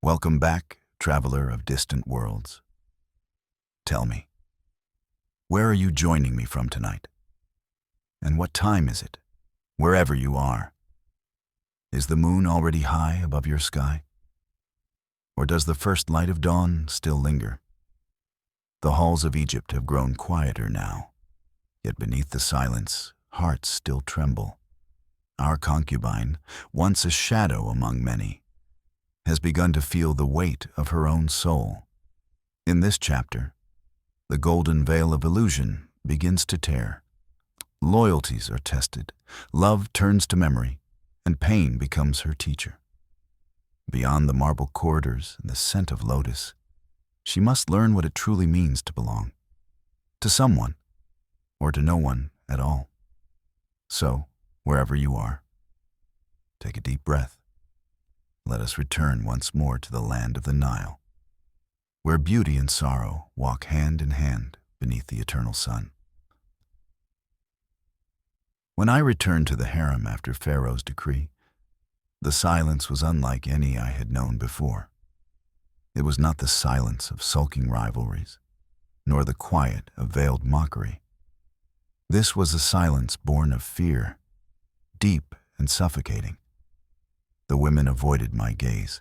Welcome back, traveler of distant worlds. Tell me, where are you joining me from tonight? And what time is it, wherever you are? Is the moon already high above your sky? Or does the first light of dawn still linger? The halls of Egypt have grown quieter now, yet beneath the silence, hearts still tremble. Our concubine, once a shadow among many, has begun to feel the weight of her own soul. In this chapter, the golden veil of illusion begins to tear. Loyalties are tested, love turns to memory, and pain becomes her teacher. Beyond the marble corridors and the scent of lotus, she must learn what it truly means to belong. To someone, or to no one at all. So, wherever you are, take a deep breath. Let us return once more to the land of the Nile, where beauty and sorrow walk hand in hand beneath the eternal sun. When I returned to the harem after Pharaoh's decree, the silence was unlike any I had known before. It was not the silence of sulking rivalries, nor the quiet of veiled mockery. This was a silence born of fear, deep and suffocating. The women avoided my gaze.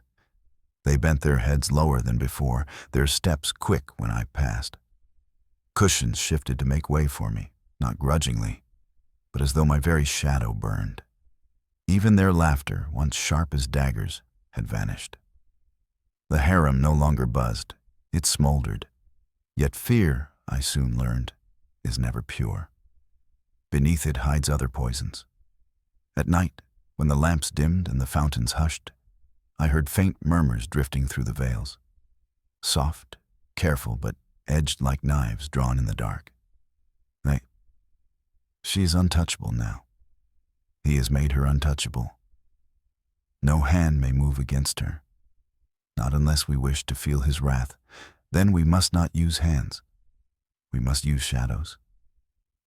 They bent their heads lower than before, their steps quick when I passed. Cushions shifted to make way for me, not grudgingly, but as though my very shadow burned. Even their laughter, once sharp as daggers, had vanished. The harem no longer buzzed, it smoldered. Yet fear, I soon learned, is never pure. Beneath it hides other poisons. At night, when the lamps dimmed and the fountains hushed, I heard faint murmurs drifting through the veils. Soft, careful, but edged like knives drawn in the dark. She is untouchable now. He has made her untouchable. No hand may move against her. Not unless we wish to feel his wrath. Then we must not use hands. We must use shadows.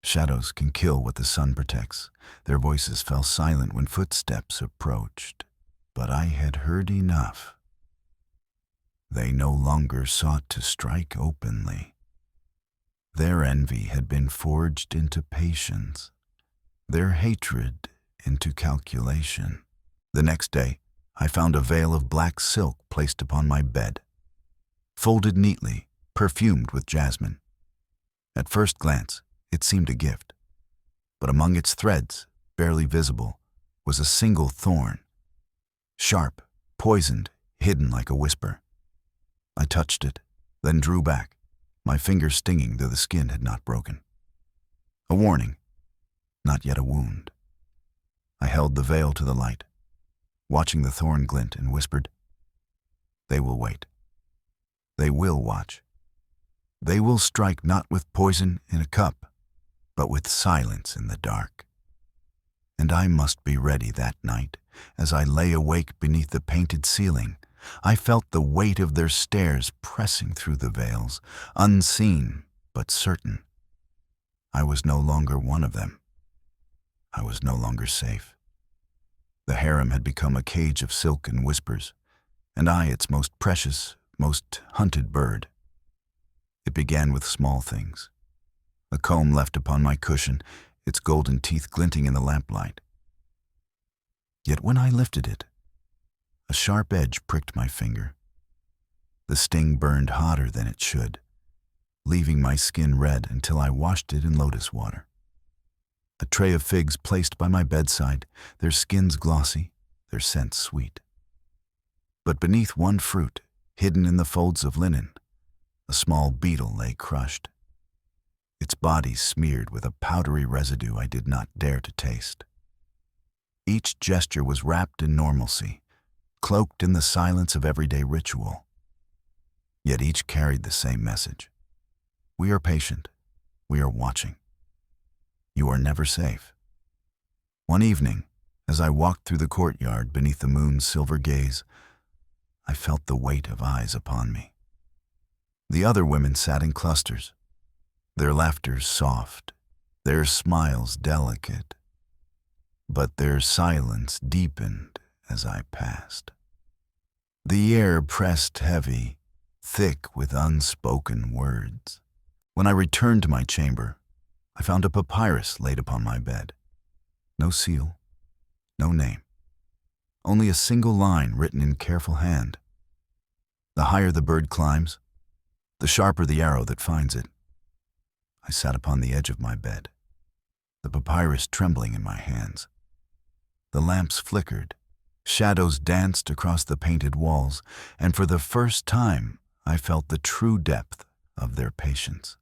Shadows can kill what the sun protects. Their voices fell silent when footsteps approached. But I had heard enough. They no longer sought to strike openly. Their envy had been forged into patience, their hatred into calculation. The next day, I found a veil of black silk placed upon my bed, folded neatly, perfumed with jasmine. At first glance, it seemed a gift, but among its threads, barely visible, was a single thorn, sharp, poisoned, hidden like a whisper. I touched it, then drew back, my fingers stinging though the skin had not broken. A warning, not yet a wound. I held the veil to the light, watching the thorn glint, and whispered, "They will wait. They will watch. They will strike not with poison in a cup, but with silence in the dark." And I must be ready that night. As I lay awake beneath the painted ceiling, I felt the weight of their stares pressing through the veils, unseen but certain. I was no longer one of them. I was no longer safe. The harem had become a cage of silk and whispers, and I its most precious, most hunted bird. It began with small things. A comb left upon my cushion, its golden teeth glinting in the lamplight. Yet when I lifted it, a sharp edge pricked my finger. The sting burned hotter than it should, leaving my skin red until I washed it in lotus water. A tray of figs placed by my bedside, their skins glossy, their scents sweet. But beneath one fruit, hidden in the folds of linen, a small beetle lay crushed, its body smeared with a powdery residue I did not dare to taste. Each gesture was wrapped in normalcy, cloaked in the silence of everyday ritual. Yet each carried the same message. We are patient. We are watching. You are never safe. One evening, as I walked through the courtyard beneath the moon's silver gaze, I felt the weight of eyes upon me. The other women sat in clusters, their laughter soft, their smiles delicate, but their silence deepened as I passed. The air pressed heavy, thick with unspoken words. When I returned to my chamber, I found a papyrus laid upon my bed. No seal, no name, only a single line written in careful hand. The higher the bird climbs, the sharper the arrow that finds it. I sat upon the edge of my bed, the papyrus trembling in my hands. The lamps flickered, shadows danced across the painted walls, and for the first time I felt the true depth of their patience.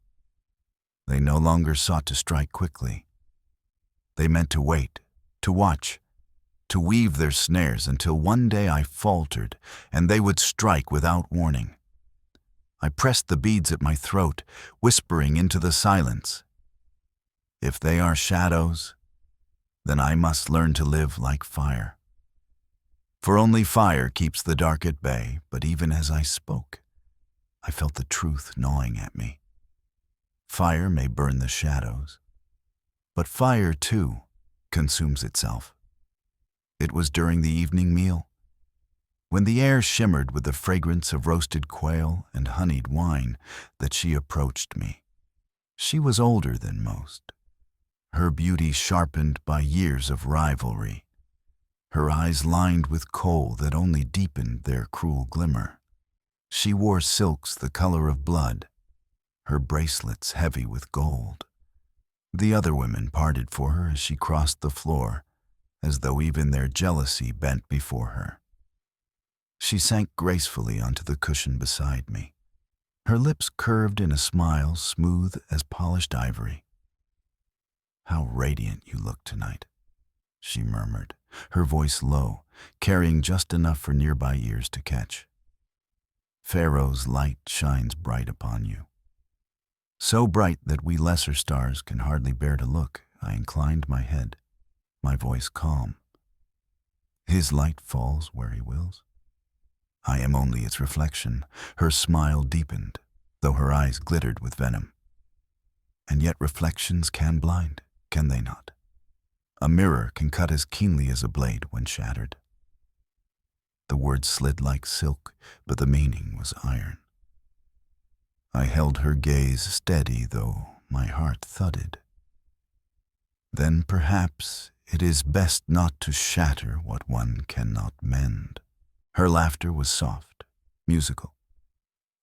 They no longer sought to strike quickly. They meant to wait, to watch, to weave their snares until one day I faltered and they would strike without warning. I pressed the beads at my throat, whispering into the silence, "If they are shadows, then I must learn to live like fire. For only fire keeps the dark at bay." But even as I spoke, I felt the truth gnawing at me. Fire may burn the shadows, but fire, too, consumes itself. It was during the evening meal, when the air shimmered with the fragrance of roasted quail and honeyed wine, that she approached me. She was older than most, her beauty sharpened by years of rivalry, her eyes lined with kohl that only deepened their cruel glimmer. She wore silks the color of blood, her bracelets heavy with gold. The other women parted for her as she crossed the floor, as though even their jealousy bent before her. She sank gracefully onto the cushion beside me, her lips curved in a smile smooth as polished ivory. "How radiant you look tonight," she murmured, her voice low, carrying just enough for nearby ears to catch. "Pharaoh's light shines bright upon you. So bright that we lesser stars can hardly bear to look." I inclined my head, my voice calm. "His light falls where he wills. I am only its reflection." Her smile deepened, though her eyes glittered with venom. "And yet reflections can blind, can they not? A mirror can cut as keenly as a blade when shattered." The words slid like silk, but the meaning was iron. I held her gaze steady, though my heart thudded. "Then perhaps it is best not to shatter what one cannot mend." Her laughter was soft, musical,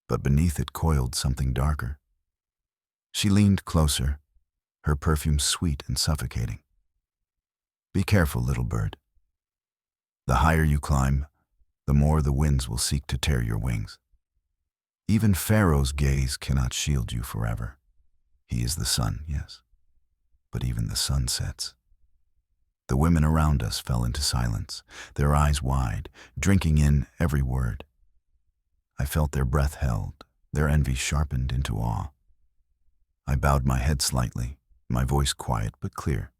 but beneath it coiled something darker. She leaned closer, her perfume sweet and suffocating. "Be careful, little bird. The higher you climb, the more the winds will seek to tear your wings. Even Pharaoh's gaze cannot shield you forever. He is the sun, yes, but even the sun sets." The women around us fell into silence, their eyes wide, drinking in every word. I felt their breath held, their envy sharpened into awe. I bowed my head slightly, my voice quiet but clear.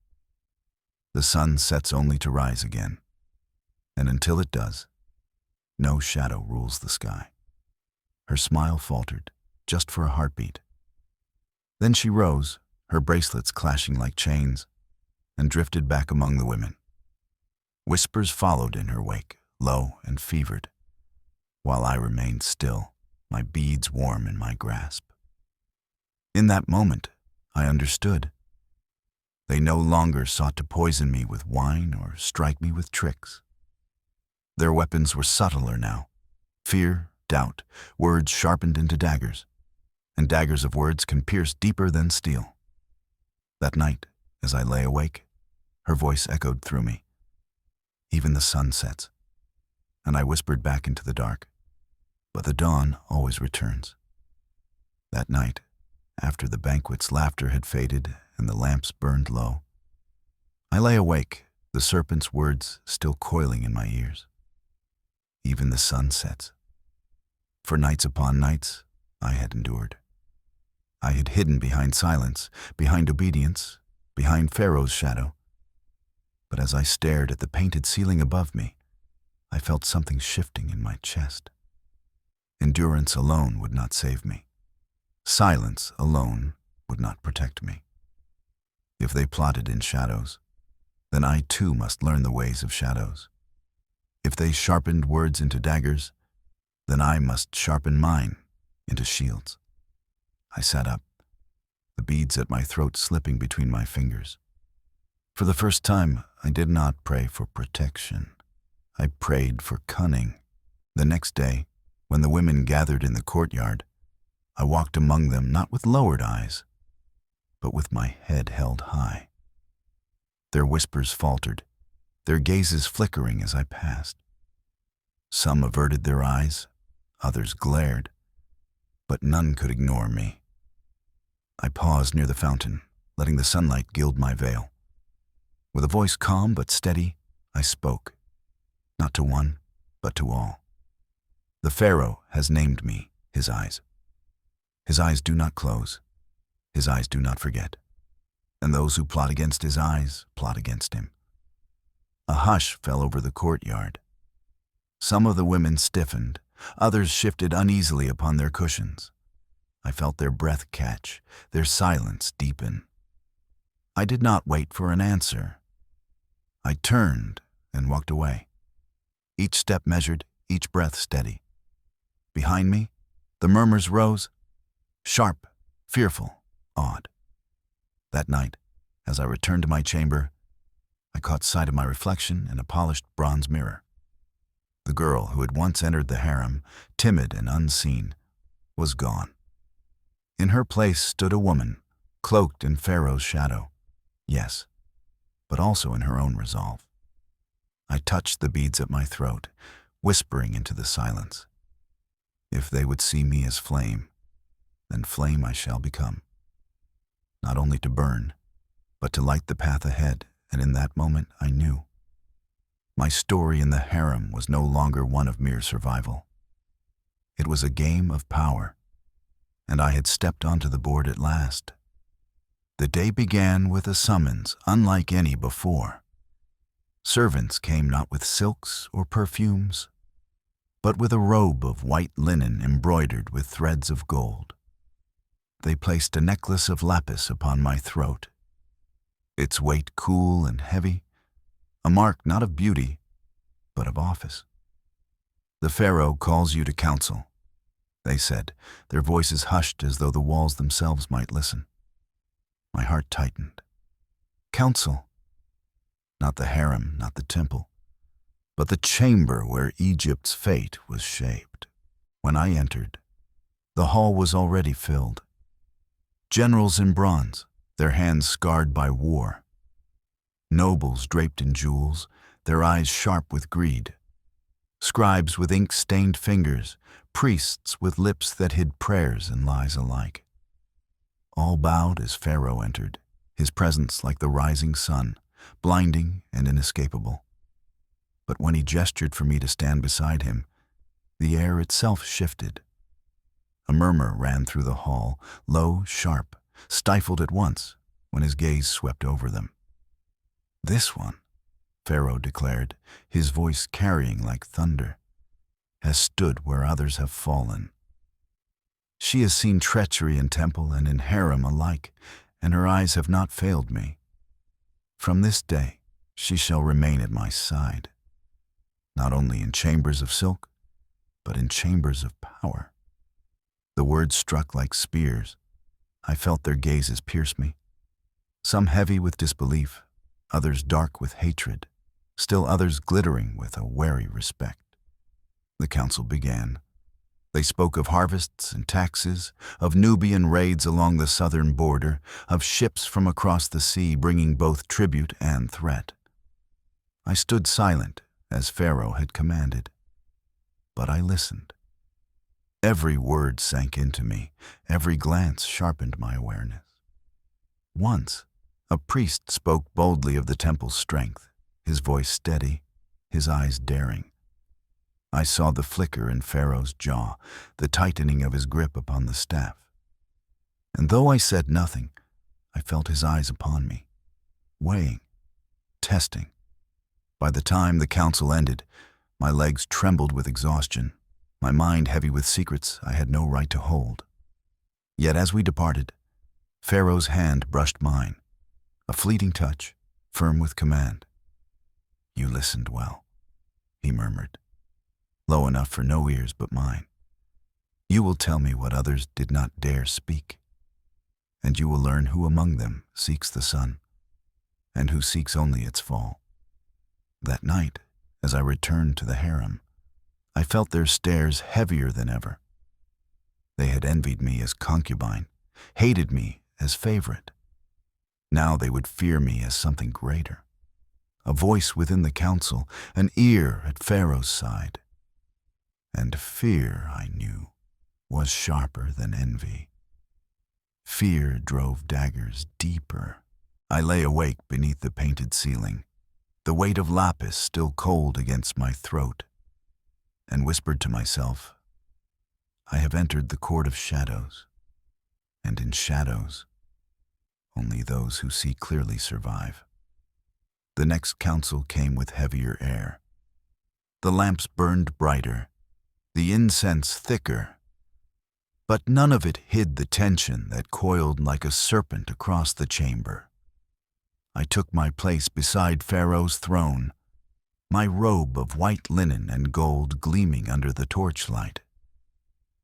"The sun sets only to rise again, and until it does, no shadow rules the sky." Her smile faltered, just for a heartbeat. Then she rose, her bracelets clashing like chains, and drifted back among the women. Whispers followed in her wake, low and fevered, while I remained still, my beads warm in my grasp. In that moment, I understood. They no longer sought to poison me with wine or strike me with tricks. Their weapons were subtler now. Fear, doubt, words sharpened into daggers, and daggers of words can pierce deeper than steel. That night, as I lay awake, her voice echoed through me. "Even the sun sets," and I whispered back into the dark, "But the dawn always returns." That night, after the banquet's laughter had faded and the lamps burned low, I lay awake, the serpent's words still coiling in my ears. Even the sun sets. For nights upon nights, I had endured. I had hidden behind silence, behind obedience, behind Pharaoh's shadow. But as I stared at the painted ceiling above me, I felt something shifting in my chest. Endurance alone would not save me. Silence alone would not protect me. If they plotted in shadows, then I too must learn the ways of shadows. If they sharpened words into daggers, Then I must sharpen mine into shields. I sat up, the beads at my throat slipping between my fingers. For the first time, I did not pray for protection. I prayed for cunning. The next day, when the women gathered in the courtyard, I walked among them not with lowered eyes, but with my head held high. Their whispers faltered, their gazes flickering as I passed. Some averted their eyes, others glared, but none could ignore me. I paused near the fountain, letting the sunlight gild my veil. With a voice calm but steady, I spoke, not to one, but to all. The Pharaoh has named me his eyes. His eyes do not close. His eyes do not forget. And those who plot against his eyes plot against him. A hush fell over the courtyard. Some of the women stiffened, others shifted uneasily upon their cushions. I felt their breath catch, their silence deepen. I did not wait for an answer. I turned and walked away. Each step measured, each breath steady. Behind me, the murmurs rose, sharp, fearful, awed. That night, as I returned to my chamber, I caught sight of my reflection in a polished bronze mirror. The girl who had once entered the harem, timid and unseen, was gone. In her place stood a woman, cloaked in Pharaoh's shadow. Yes, but also in her own resolve. I touched the beads at my throat, whispering into the silence. If they would see me as flame, then flame I shall become. Not only to burn, but to light the path ahead, and in that moment I knew. My story in the harem was no longer one of mere survival. It was a game of power, and I had stepped onto the board at last. The day began with a summons unlike any before. Servants came not with silks or perfumes, but with a robe of white linen embroidered with threads of gold. They placed a necklace of lapis upon my throat, its weight cool and heavy, a mark not of beauty, but of office. "The Pharaoh calls you to council," they said, their voices hushed as though the walls themselves might listen. My heart tightened. Council. Not the harem, not the temple, but the chamber where Egypt's fate was shaped. When I entered, the hall was already filled. Generals in bronze, their hands scarred by war. Nobles draped in jewels, their eyes sharp with greed. Scribes with ink-stained fingers, priests with lips that hid prayers and lies alike. All bowed as Pharaoh entered, his presence like the rising sun, blinding and inescapable. But when he gestured for me to stand beside him, the air itself shifted. A murmur ran through the hall, low, sharp, stifled at once when his gaze swept over them. "This one," Pharaoh declared, his voice carrying like thunder, "has stood where others have fallen. She has seen treachery in temple and in harem alike, and her eyes have not failed me. From this day, she shall remain at my side, not only in chambers of silk, but in chambers of power." The words struck like spears. I felt their gazes pierce me, some heavy with disbelief, others dark with hatred, still others glittering with a wary respect. The council began. They spoke of harvests and taxes, of Nubian raids along the southern border, of ships from across the sea bringing both tribute and threat. I stood silent as Pharaoh had commanded, but I listened. Every word sank into me, every glance sharpened my awareness. Once, a priest spoke boldly of the temple's strength, his voice steady, his eyes daring. I saw the flicker in Pharaoh's jaw, the tightening of his grip upon the staff. And though I said nothing, I felt his eyes upon me, weighing, testing. By the time the council ended, my legs trembled with exhaustion, my mind heavy with secrets I had no right to hold. Yet as we departed, Pharaoh's hand brushed mine, a fleeting touch, firm with command. "You listened well," he murmured. low enough for no ears but mine. You will tell me what others did not dare speak, and you will learn who among them seeks the sun, and who seeks only its fall. That night, as I returned to the harem, I felt their stares heavier than ever. They had envied me as concubine, hated me as favorite. Now they would fear me as something greater, a voice within the council, an ear at Pharaoh's side. And fear, I knew, was sharper than envy. Fear drove daggers deeper. I lay awake beneath the painted ceiling, the weight of lapis still cold against my throat, and whispered to myself, I have entered the court of shadows, and in shadows, only those who see clearly survive. The next council came with heavier air. The lamps burned brighter, the incense thicker, but none of it hid the tension that coiled like a serpent across the chamber. I took my place beside Pharaoh's throne, my robe of white linen and gold gleaming under the torchlight.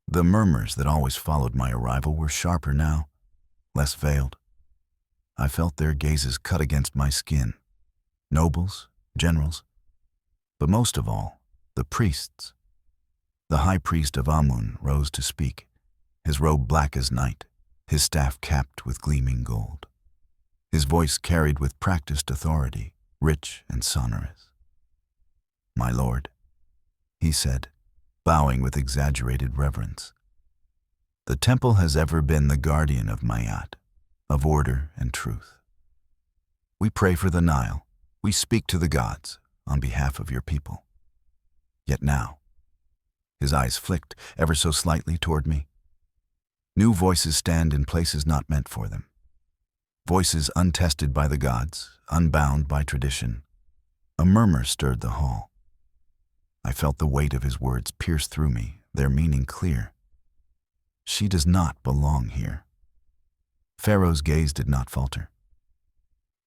The murmurs that always followed my arrival were sharper now, less veiled. I felt their gazes cut against my skin. Nobles, generals, but most of all, the priests. The high priest of Amun rose to speak, his robe black as night, his staff capped with gleaming gold. His voice carried with practiced authority, rich and sonorous. My lord, he said, bowing with exaggerated reverence, the temple has ever been the guardian of Mayat, of order and truth. We pray for the Nile, we speak to the gods on behalf of your people. Yet now, his eyes flicked ever so slightly toward me. New voices stand in places not meant for them. Voices untested by the gods, unbound by tradition. A murmur stirred the hall. I felt the weight of his words pierce through me, their meaning clear. She does not belong here. Pharaoh's gaze did not falter.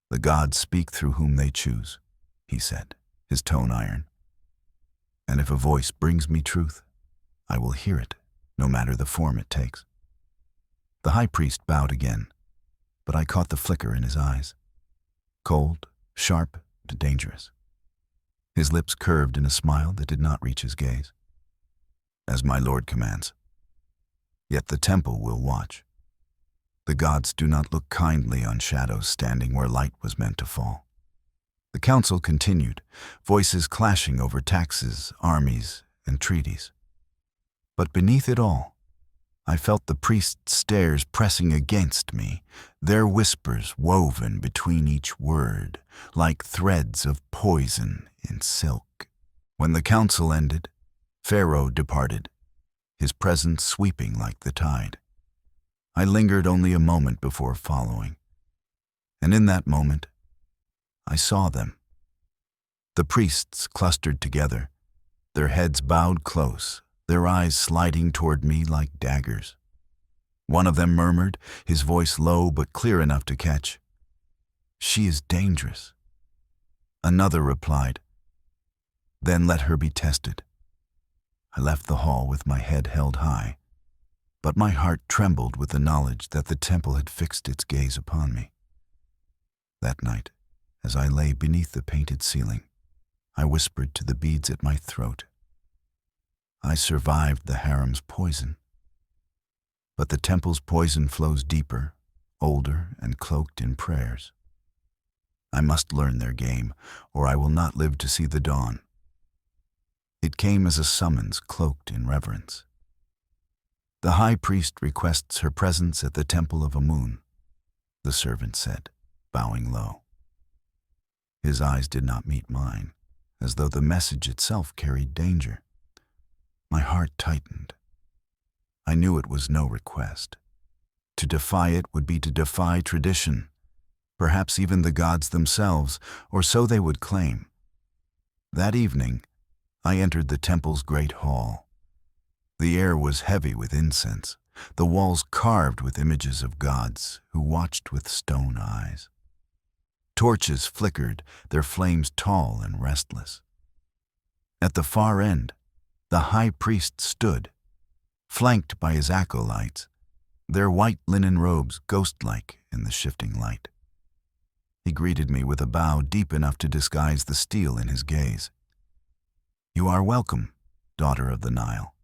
The gods speak through whom they choose, he said, his tone iron. And if a voice brings me truth, I will hear it, no matter the form it takes. The high priest bowed again, but I caught the flicker in his eyes. Cold, sharp, and dangerous. His lips curved in a smile that did not reach his gaze. As my lord commands. Yet the temple will watch. The gods do not look kindly on shadows standing where light was meant to fall. The council continued, voices clashing over taxes, armies, and treaties. But beneath it all, I felt the priests' stares pressing against me, their whispers woven between each word, like threads of poison in silk. When the council ended, Pharaoh departed, his presence sweeping like the tide. I lingered only a moment before following, and in that moment, I saw them. The priests clustered together, their heads bowed close, their eyes sliding toward me like daggers. One of them murmured, his voice low but clear enough to catch, "She is dangerous." Another replied, "Then let her be tested." I left the hall with my head held high, but my heart trembled with the knowledge that the temple had fixed its gaze upon me. That night, as I lay beneath the painted ceiling, I whispered to the beads at my throat, I survived the harem's poison. But the temple's poison flows deeper, older, and cloaked in prayers. I must learn their game, or I will not live to see the dawn. It came as a summons cloaked in reverence. The high priest requests her presence at the temple of Amun, the servant said, bowing low. His eyes did not meet mine, as though the message itself carried danger. My heart tightened. I knew it was no request. To defy it would be to defy tradition, perhaps even the gods themselves, or so they would claim. That evening, I entered the temple's great hall. The air was heavy with incense, the walls carved with images of gods who watched with stone eyes. Torches flickered, their flames tall and restless. At the far end, The high priest stood, flanked by his acolytes, their white linen robes ghost-like in the shifting light. He greeted me with a bow deep enough to disguise the steel in his gaze. "You are welcome, daughter of the Nile,"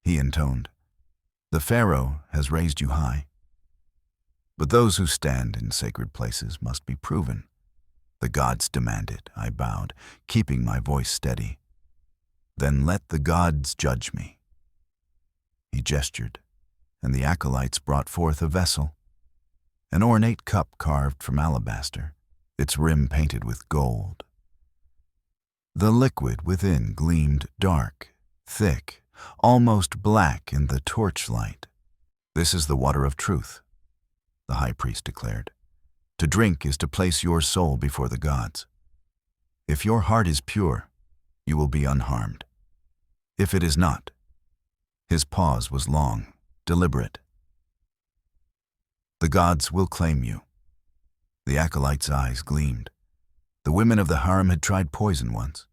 he intoned. "The Pharaoh has raised you high. But those who stand in sacred places must be proven." "The gods demand it," I bowed, keeping my voice steady. "Then let the gods judge me." He gestured, and the acolytes brought forth a vessel, an ornate cup carved from alabaster, its rim painted with gold. The liquid within gleamed dark, thick, almost black in the torchlight. "This is the water of truth," the high priest declared. "To drink is to place your soul before the gods. If your heart is pure, you will be unharmed. If it is not—" His pause was long, deliberate. "The gods will claim you." The acolyte's eyes gleamed. The women of the harem had tried poison once.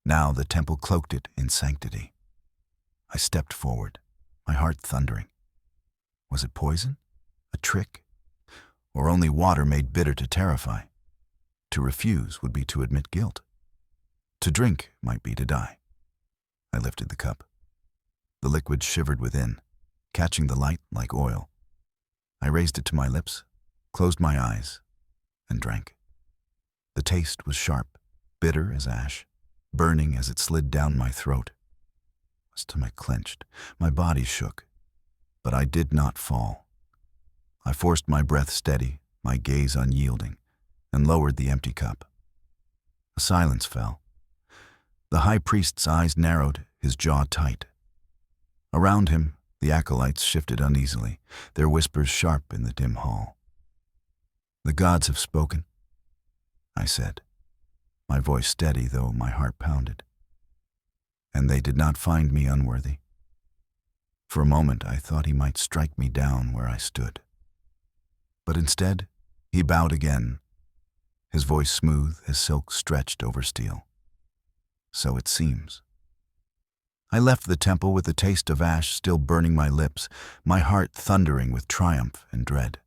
Now the temple cloaked it in sanctity. I stepped forward, my heart thundering. Was it poison? A trick? Or only water made bitter to terrify? To refuse would be to admit guilt. To drink might be to die. I lifted the cup. The liquid shivered within, catching the light like oil. I raised it to my lips, closed my eyes, and drank. The taste was sharp, bitter as ash, burning as it slid down my throat. My stomach clenched, my body shook, but I did not fall. I forced my breath steady, my gaze unyielding, and lowered the empty cup. A silence fell. The high priest's eyes narrowed, his jaw tight. Around him, the acolytes shifted uneasily, their whispers sharp in the dim hall. "The gods have spoken," I said, my voice steady though my heart pounded. "And they did not find me unworthy." For a moment I thought he might strike me down where I stood. But instead, he bowed again, his voice smooth as silk stretched over steel. "So it seems." I left the temple with the taste of ash still burning my lips, my heart thundering with triumph and dread.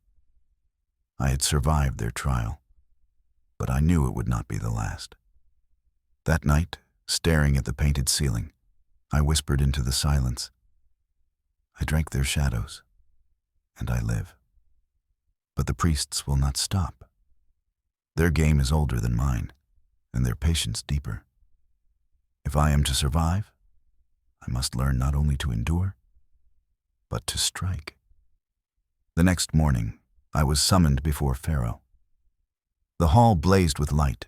I had survived their trial, but I knew it would not be the last. That night, staring at the painted ceiling, I whispered into the silence, "I drank their shadows, and I live." But the priests will not stop. Their game is older than mine, and their patience deeper. If I am to survive, I must learn not only to endure, but to strike. The next morning, I was summoned before Pharaoh. The hall blazed with light.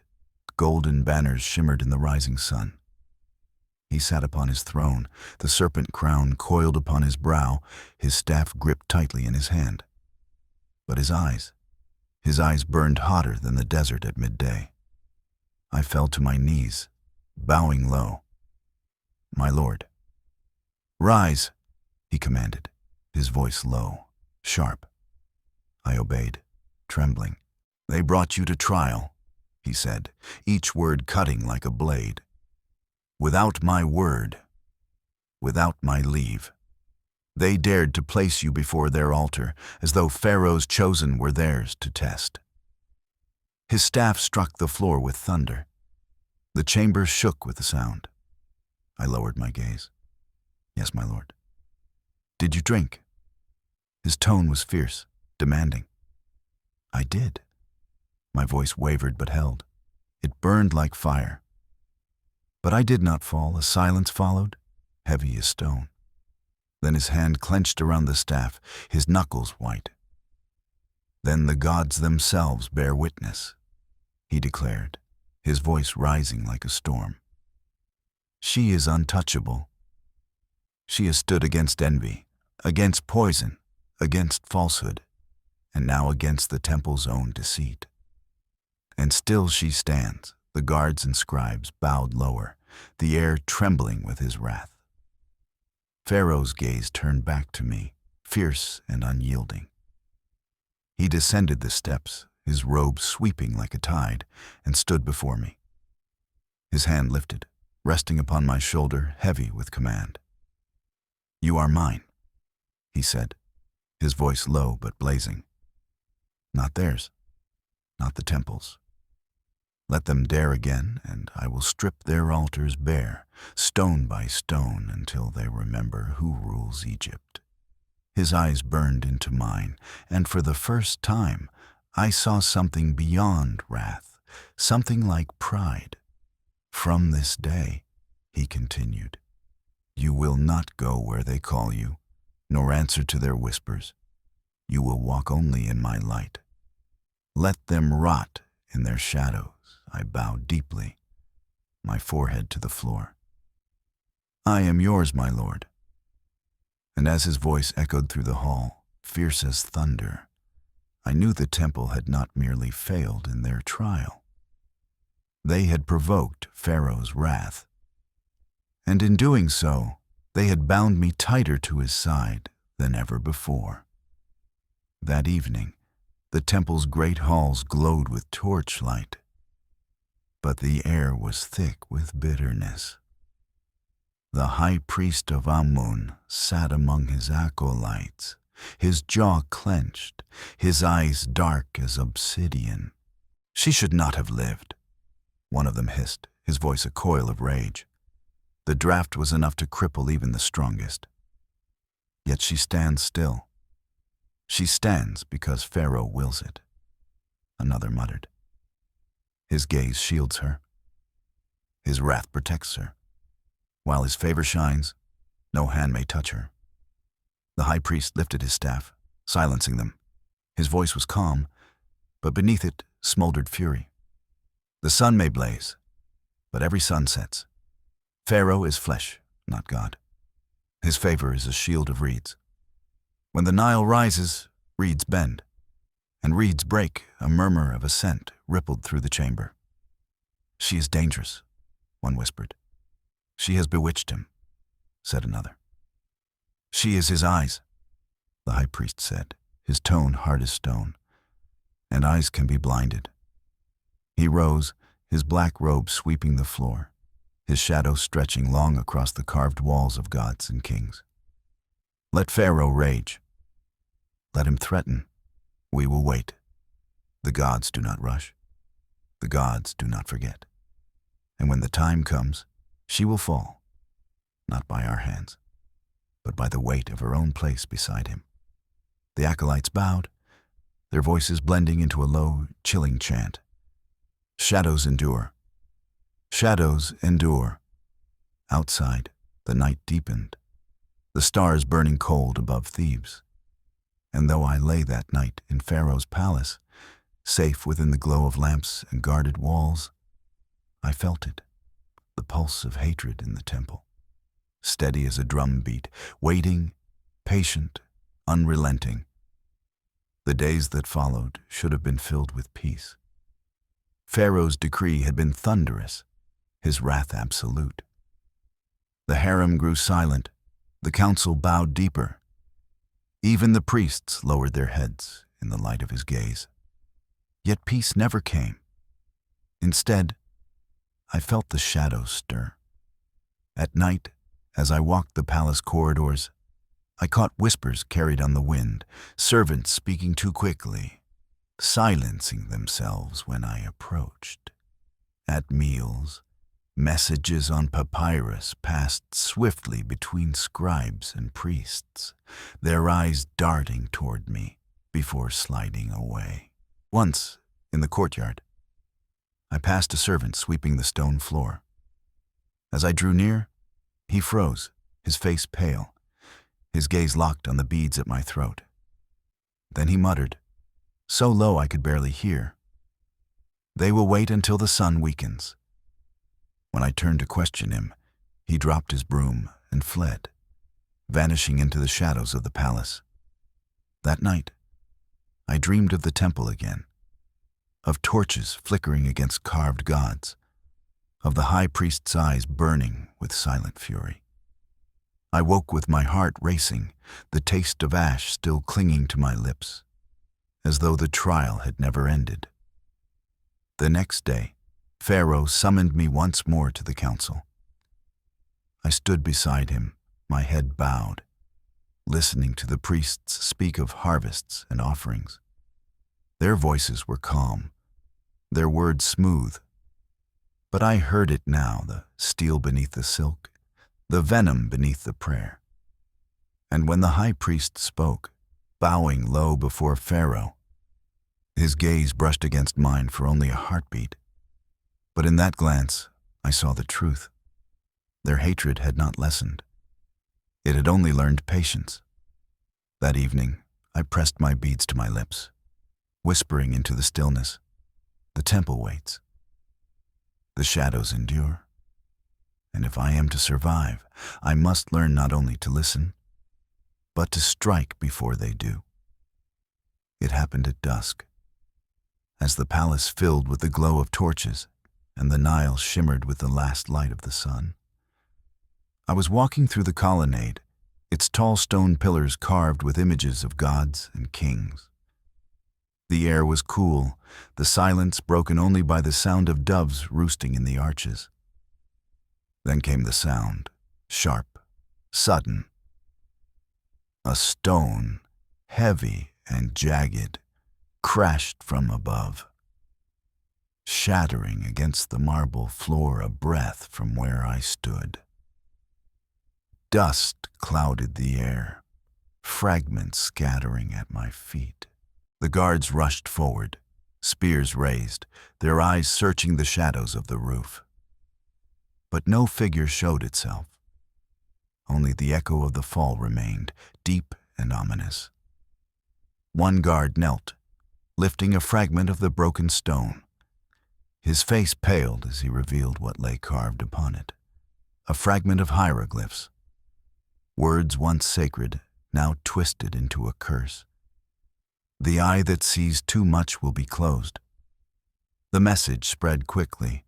Golden banners shimmered in the rising sun. He sat upon his throne, the serpent crown coiled upon his brow, his staff gripped tightly in his hand. But his eyes burned hotter than the desert at midday. I fell to my knees, bowing low. "My lord." "Rise," he commanded, his voice low, sharp. I obeyed, trembling. "They brought you to trial," he said, each word cutting like a blade. "Without my word, without my leave. They dared to place you before their altar, as though Pharaoh's chosen were theirs to test." His staff struck the floor with thunder. The chamber shook with the sound. I lowered my gaze. "Yes, my lord." "Did you drink?" His tone was fierce, demanding. I did. My voice wavered but held. It burned like fire. But I did not fall. A silence followed, heavy as stone. Then his hand clenched around the staff, his knuckles white. "Then the gods themselves bear witness," he declared, his voice rising like a storm. "She is untouchable. She has stood against envy, against poison, against falsehood, and now against the temple's own deceit. And still she stands, the guards and scribes bowed lower, the air trembling with his wrath. Pharaoh's gaze turned back to me, fierce and unyielding. He descended the steps, his robe sweeping like a tide, and stood before me. His hand lifted, resting upon my shoulder, heavy with command. "You are mine," he said, his voice low but blazing. "Not theirs, not the temple's. Let them dare again, and I will strip their altars bare, stone by stone, until they remember who rules Egypt." His eyes burned into mine, and for the first time I saw something beyond wrath, something like pride. "From this day," he continued, "you will not go where they call you, nor answer to their whispers. You will walk only in my light. Let them rot in their shadows." I bowed deeply, my forehead to the floor. "I am yours, my lord." And as his voice echoed through the hall, fierce as thunder, I knew the temple had not merely failed in their trial. They had provoked Pharaoh's wrath, and in doing so, they had bound me tighter to his side than ever before. That evening, the temple's great halls glowed with torchlight, but the air was thick with bitterness. The high priest of Amun sat among his acolytes, his jaw clenched, his eyes dark as obsidian. "She should not have lived," one of them hissed, his voice a coil of rage. "The draft was enough to cripple even the strongest. Yet she stands still. She stands because Pharaoh wills it," another muttered. "His gaze shields her. His wrath protects her. While his favor shines, no hand may touch her." The high priest lifted his staff, silencing them. His voice was calm, but beneath it smoldered fury. "The sun may blaze, but every sun sets. Pharaoh is flesh, not God. His favor is a shield of reeds. When the Nile rises, reeds bend, and reeds break. A murmur of assent rippled through the chamber. "She is dangerous," one whispered. "She has bewitched him," said another. "She is his eyes," the high priest said, his tone hard as stone. "And eyes can be blinded." He rose, his black robe sweeping the floor, his shadow stretching long across the carved walls of gods and kings. "Let Pharaoh rage. Let him threaten. We will wait. The gods do not rush. The gods do not forget. And when the time comes, she will fall, not by our hands, but by the weight of her own place beside him." The acolytes bowed, their voices blending into a low, chilling chant. "Shadows endure. Shadows endure." Outside, the night deepened, the stars burning cold above Thebes. And though I lay that night in Pharaoh's palace, safe within the glow of lamps and guarded walls, I felt it, the pulse of hatred in the temple, steady as a drum beat, waiting, patient, unrelenting. The days that followed should have been filled with peace. Pharaoh's decree had been thunderous, his wrath absolute. The harem grew silent, the council bowed deeper. Even the priests lowered their heads in the light of his gaze. Yet peace never came. Instead, I felt the shadows stir. At night, as I walked the palace corridors, I caught whispers carried on the wind, servants speaking too quickly, silencing themselves when I approached. At meals, messages on papyrus passed swiftly between scribes and priests, their eyes darting toward me before sliding away. Once, in the courtyard, I passed a servant sweeping the stone floor. As I drew near, he froze, his face pale, his gaze locked on the beads at my throat. Then he muttered, so low I could barely hear, "They will wait until the sun weakens." When I turned to question him, he dropped his broom and fled, vanishing into the shadows of the palace. That night, I dreamed of the temple again, of torches flickering against carved gods, of the high priest's eyes burning with silent fury. I woke with my heart racing, the taste of ash still clinging to my lips, as though the trial had never ended. The next day, Pharaoh summoned me once more to the council. I stood beside him, my head bowed, listening to the priests speak of harvests and offerings. Their voices were calm, their words smooth, but I heard it now, the steel beneath the silk, the venom beneath the prayer. And when the high priest spoke, bowing low before Pharaoh, his gaze brushed against mine for only a heartbeat. But in that glance, I saw the truth. Their hatred had not lessened. It had only learned patience. That evening, I pressed my beads to my lips, whispering into the stillness, "The temple waits. The shadows endure. And if I am to survive, I must learn not only to listen, but to strike before they do." It happened at dusk, as the palace filled with the glow of torches and the Nile shimmered with the last light of the sun. I was walking through the colonnade, its tall stone pillars carved with images of gods and kings. The air was cool, the silence broken only by the sound of doves roosting in the arches. Then came the sound, sharp, sudden. A stone, heavy and jagged, crashed from above, shattering against the marble floor a breath from where I stood. Dust clouded the air, fragments scattering at my feet. The guards rushed forward, spears raised, their eyes searching the shadows of the roof. But no figure showed itself. Only the echo of the fall remained, deep and ominous. One guard knelt, lifting a fragment of the broken stone. His face paled as he revealed what lay carved upon it, a fragment of hieroglyphs. Words once sacred, now twisted into a curse. "The eye that sees too much will be closed." The message spread quickly,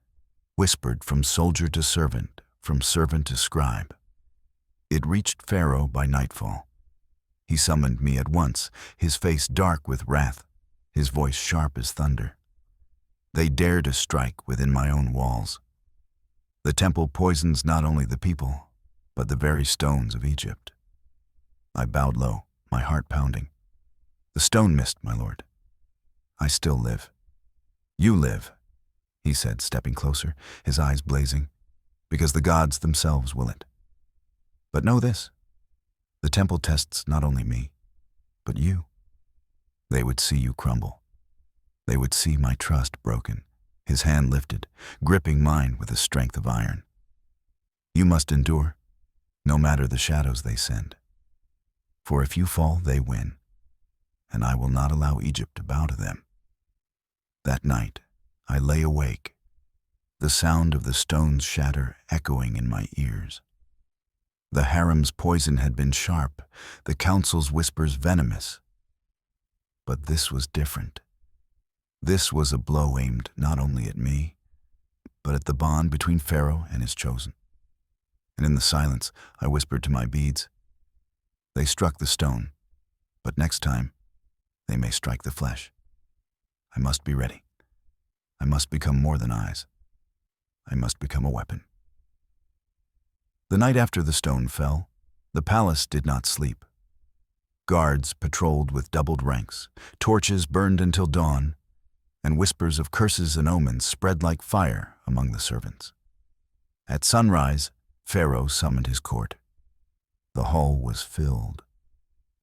whispered from soldier to servant, from servant to scribe. It reached Pharaoh by nightfall. He summoned me at once, his face dark with wrath, his voice sharp as thunder. They dare to strike within my own walls. The temple poisons not only the people, but the very stones of Egypt. I bowed low, my heart pounding. "The stone missed, my lord. I still live." "You live," he said, stepping closer, his eyes blazing, "because the gods themselves will it. But know this, the temple tests not only me, but you. They would see you crumble. They would see my trust broken." His hand lifted, gripping mine with the strength of iron. "You must endure, no matter the shadows they send. For if you fall, they win, and I will not allow Egypt to bow to them." That night, I lay awake, the sound of the stones shatter echoing in my ears. The harem's poison had been sharp, the council's whispers venomous. But this was different. This was a blow aimed not only at me, but at the bond between Pharaoh and his chosen. And in the silence, I whispered to my beads, "They struck the stone, but next time, they may strike the flesh. I must be ready. I must become more than eyes. I must become a weapon." The night after the stone fell, the palace did not sleep. Guards patrolled with doubled ranks, torches burned until dawn, and whispers of curses and omens spread like fire among the servants. At sunrise, Pharaoh summoned his court. The hall was filled.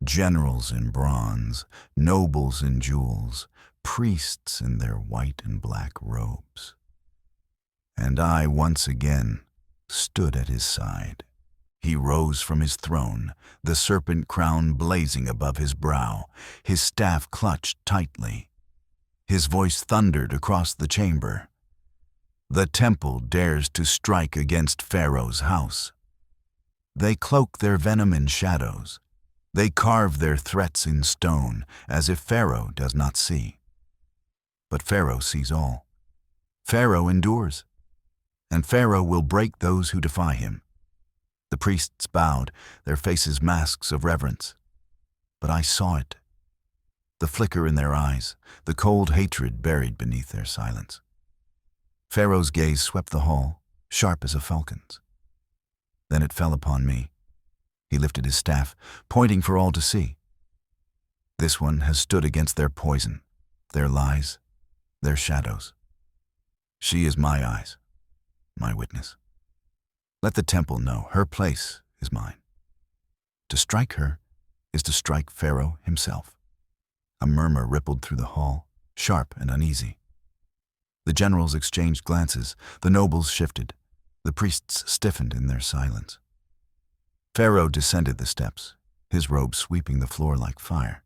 Generals in bronze, nobles in jewels, priests in their white and black robes. And I once again stood at his side. He rose from his throne, the serpent crown blazing above his brow, his staff clutched tightly. His voice thundered across the chamber. "The temple dares to strike against Pharaoh's house. They cloak their venom in shadows. They carve their threats in stone, as if Pharaoh does not see. But Pharaoh sees all. Pharaoh endures, and Pharaoh will break those who defy him." The priests bowed, their faces masks of reverence. But I saw it. The flicker in their eyes, the cold hatred buried beneath their silence. Pharaoh's gaze swept the hall, sharp as a falcon's. Then it fell upon me. He lifted his staff, pointing for all to see. This one has stood against their poison, their lies, their shadows. She is my eyes, my witness. Let the temple know her place is mine. To strike her is to strike Pharaoh himself. A murmur rippled through the hall, sharp and uneasy. The generals exchanged glances, the nobles shifted, the priests stiffened in their silence. Pharaoh descended the steps, his robe sweeping the floor like fire.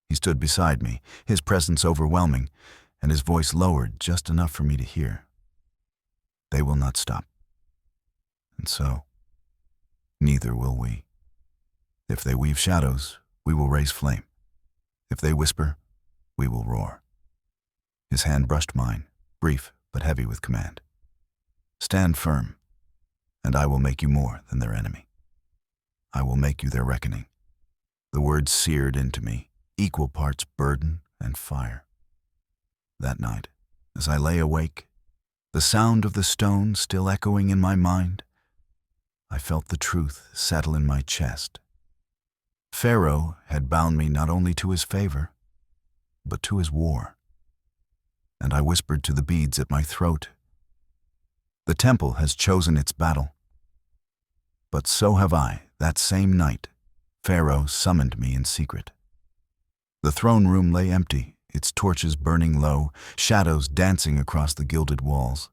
He stood beside me, his presence overwhelming, and his voice lowered just enough for me to hear. They will not stop. And so, neither will we. If they weave shadows, we will raise flame. If they whisper, we will roar. His hand brushed mine, brief but heavy with command. Stand firm, and I will make you more than their enemy. I will make you their reckoning. The words seared into me, equal parts burden and fire. That night, as I lay awake, the sound of the stone still echoing in my mind, I felt the truth settle in my chest. Pharaoh had bound me not only to his favor, but to his war. And I whispered to the beads at my throat, the temple has chosen its battle. But so have I. That same night, Pharaoh summoned me in secret. The throne room lay empty, its torches burning low, shadows dancing across the gilded walls.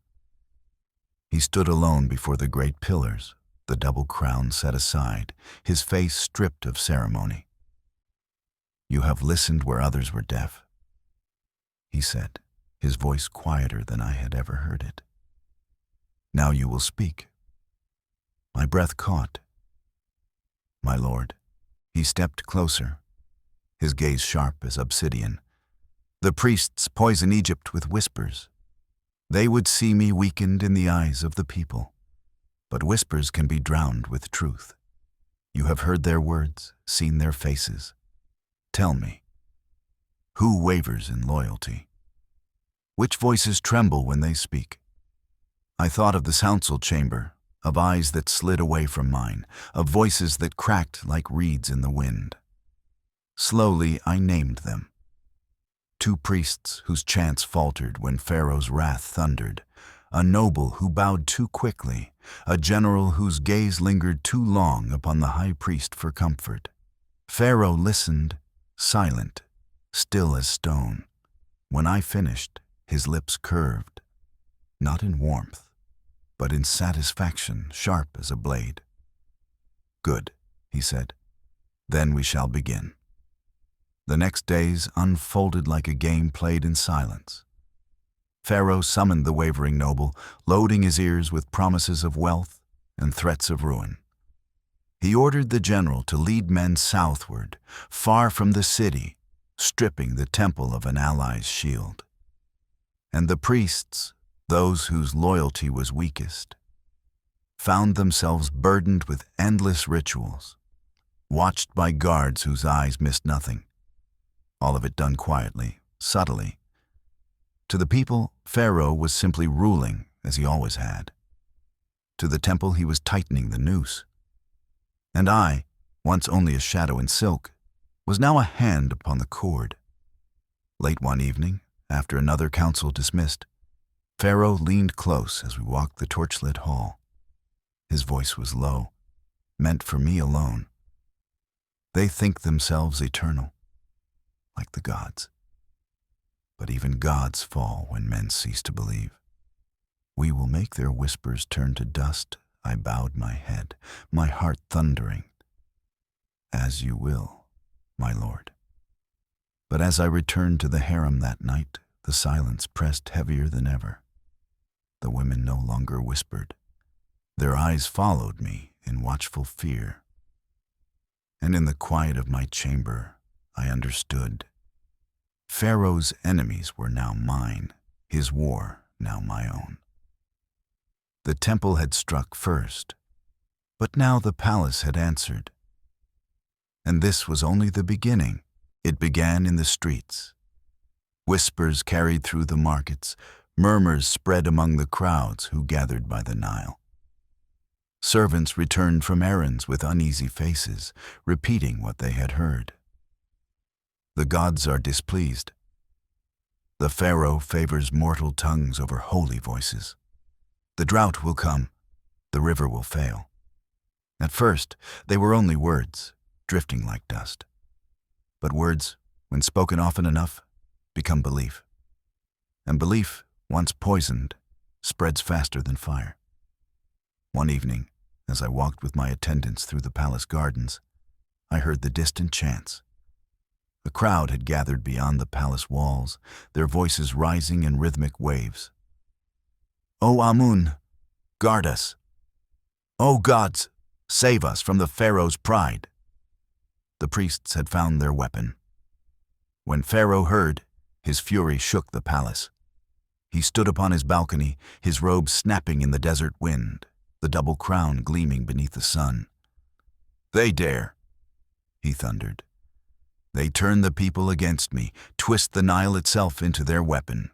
He stood alone before the great pillars, the double crown set aside, his face stripped of ceremony. You have listened where others were deaf, he said, his voice quieter than I had ever heard it. Now you will speak. My breath caught. My lord, he stepped closer, his gaze sharp as obsidian. The priests poison Egypt with whispers. They would see me weakened in the eyes of the people. But whispers can be drowned with truth. You have heard their words, seen their faces. Tell me, who wavers in loyalty? Which voices tremble when they speak? I thought of the council chamber, of eyes that slid away from mine, of voices that cracked like reeds in the wind. Slowly I named them. 2 priests whose chants faltered when Pharaoh's wrath thundered, a noble who bowed too quickly, a general whose gaze lingered too long upon the high priest for comfort. Pharaoh listened, silent, still as stone. When I finished, his lips curved, not in warmth, but in satisfaction sharp as a blade. Good, he said. Then we shall begin. The next days unfolded like a game played in silence. Pharaoh summoned the wavering noble, loading his ears with promises of wealth and threats of ruin. He ordered the general to lead men southward, far from the city, stripping the temple of an ally's shield. And the priests, those whose loyalty was weakest, found themselves burdened with endless rituals, watched by guards whose eyes missed nothing. All of it done quietly, subtly. To the people, Pharaoh was simply ruling as he always had. To the temple, he was tightening the noose. And I, once only a shadow in silk, was now a hand upon the cord. Late one evening, after another council dismissed, Pharaoh leaned close as we walked the torchlit hall. His voice was low, meant for me alone. They think themselves eternal, like the gods. But even gods fall when men cease to believe. We will make their whispers turn to dust. I bowed my head, my heart thundering. As you will, my lord. But as I returned to the harem that night, the silence pressed heavier than ever. The women no longer whispered. Their eyes followed me in watchful fear. And in the quiet of my chamber, I understood. Pharaoh's enemies were now mine, his war now my own. The temple had struck first, but now the palace had answered. And this was only the beginning. It began in the streets. Whispers carried through the markets, murmurs spread among the crowds who gathered by the Nile. Servants returned from errands with uneasy faces, repeating what they had heard. The gods are displeased. The Pharaoh favors mortal tongues over holy voices. The drought will come, the river will fail. At first, they were only words, drifting like dust. But words, when spoken often enough, become belief. And belief, once poisoned, spreads faster than fire. One evening, as I walked with my attendants through the palace gardens, I heard the distant chants. A crowd had gathered beyond the palace walls, their voices rising in rhythmic waves. "O Amun, guard us! O gods, save us from the Pharaoh's pride!" The priests had found their weapon. When Pharaoh heard, his fury shook the palace. He stood upon his balcony, his robe snapping in the desert wind, the double crown gleaming beneath the sun. "They dare," he thundered. "They turn the people against me, twist the Nile itself into their weapon.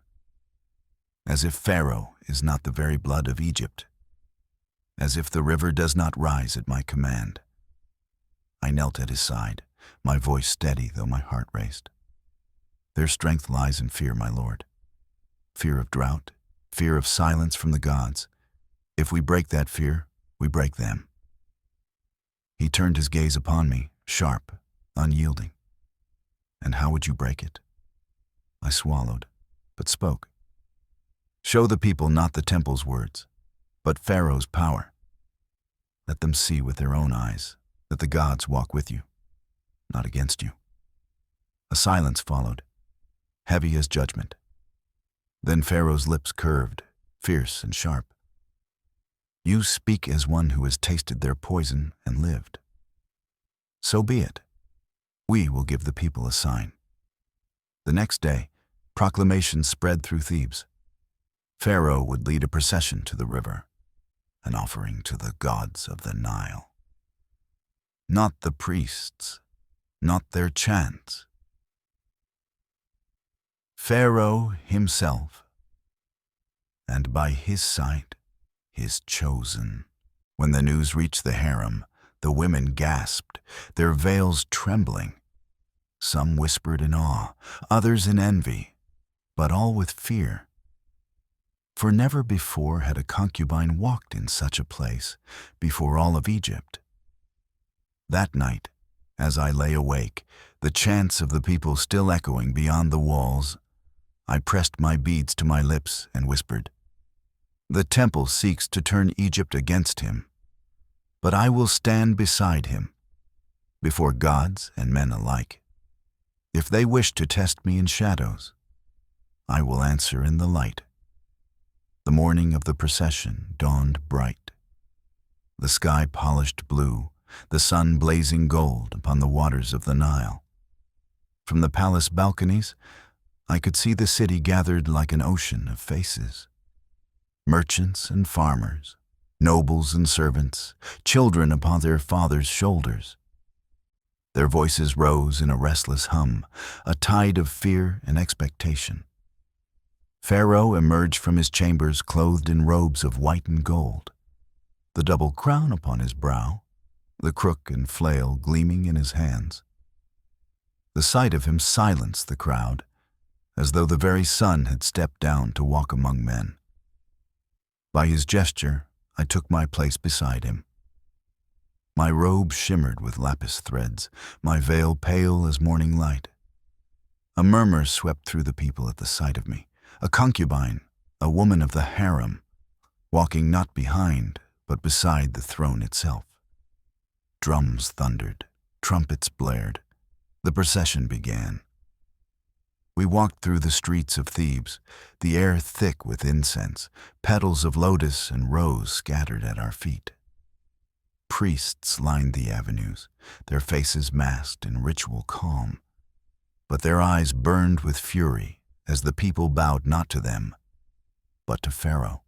As if Pharaoh is not the very blood of Egypt. As if the river does not rise at my command." I knelt at his side, my voice steady though my heart raced. "Their strength lies in fear, my lord. Fear of drought, fear of silence from the gods. If we break that fear, we break them." He turned his gaze upon me, sharp, unyielding. "And how would you break it?" I swallowed, but spoke. "Show the people not the temple's words, but Pharaoh's power. Let them see with their own eyes that the gods walk with you, not against you." A silence followed, heavy as judgment. Then Pharaoh's lips curved, fierce and sharp. "You speak as one who has tasted their poison and lived. So be it. We will give the people a sign." The next day, proclamations spread through Thebes. Pharaoh would lead a procession to the river, an offering to the gods of the Nile. Not the priests, not their chants. Pharaoh himself, and by his side, his chosen. When the news reached the harem, the women gasped, their veils trembling. Some whispered in awe, others in envy, but all with fear. For never before had a concubine walked in such a place, before all of Egypt. That night, as I lay awake, the chants of the people still echoing beyond the walls, I pressed my beads to my lips and whispered, "The temple seeks to turn Egypt against him, but I will stand beside him, before gods and men alike. If they wish to test me in shadows, I will answer in the light." The morning of the procession dawned bright. The sky polished blue, the sun blazing gold upon the waters of the Nile. From the palace balconies, I could see the city gathered like an ocean of faces. Merchants and farmers, nobles and servants, children upon their fathers' shoulders. Their voices rose in a restless hum, a tide of fear and expectation. Pharaoh emerged from his chambers clothed in robes of white and gold, the double crown upon his brow, the crook and flail gleaming in his hands. The sight of him silenced the crowd, as though the very sun had stepped down to walk among men. By his gesture, I took my place beside him. My robe shimmered with lapis threads, my veil pale as morning light. A murmur swept through the people at the sight of me. A concubine, a woman of the harem, walking not behind, but beside the throne itself. Drums thundered, trumpets blared. The procession began. We walked through the streets of Thebes, the air thick with incense, petals of lotus and rose scattered at our feet. Priests lined the avenues, their faces masked in ritual calm, but their eyes burned with fury as the people bowed not to them, but to Pharaoh.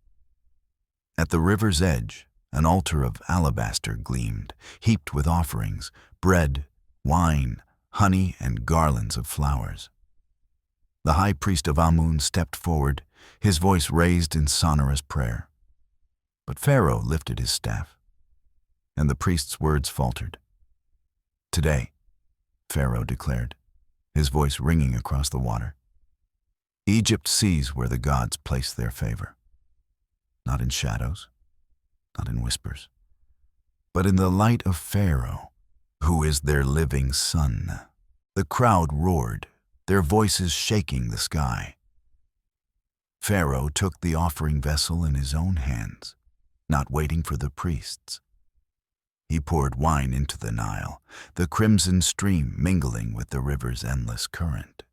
At the river's edge, an altar of alabaster gleamed, heaped with offerings, bread, wine, honey, and garlands of flowers. The high priest of Amun stepped forward, his voice raised in sonorous prayer. But Pharaoh lifted his staff. and the priest's words faltered. "Today," Pharaoh declared, his voice ringing across the water, "Egypt sees where the gods place their favor. Not in shadows, not in whispers, but in the light of Pharaoh, who is their living son." The crowd roared, their voices shaking the sky. Pharaoh took the offering vessel in his own hands, not waiting for the priests. He poured wine into the Nile, the crimson stream mingling with the river's endless current.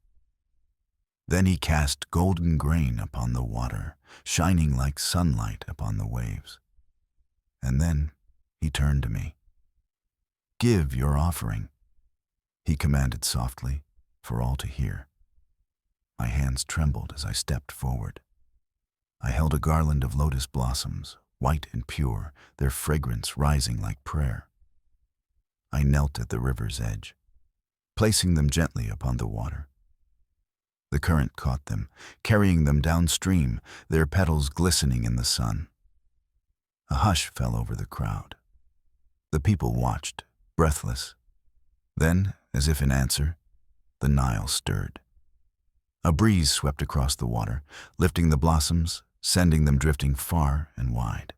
Then he cast golden grain upon the water, shining like sunlight upon the waves. And then he turned to me. "Give your offering," he commanded softly, for all to hear. My hands trembled as I stepped forward. I held a garland of lotus blossoms, white and pure, their fragrance rising like prayer. I knelt at the river's edge, placing them gently upon the water. The current caught them, carrying them downstream, their petals glistening in the sun. A hush fell over the crowd. The people watched, breathless. Then, as if in answer, the Nile stirred. A breeze swept across the water, lifting the blossoms, sending them drifting far and wide.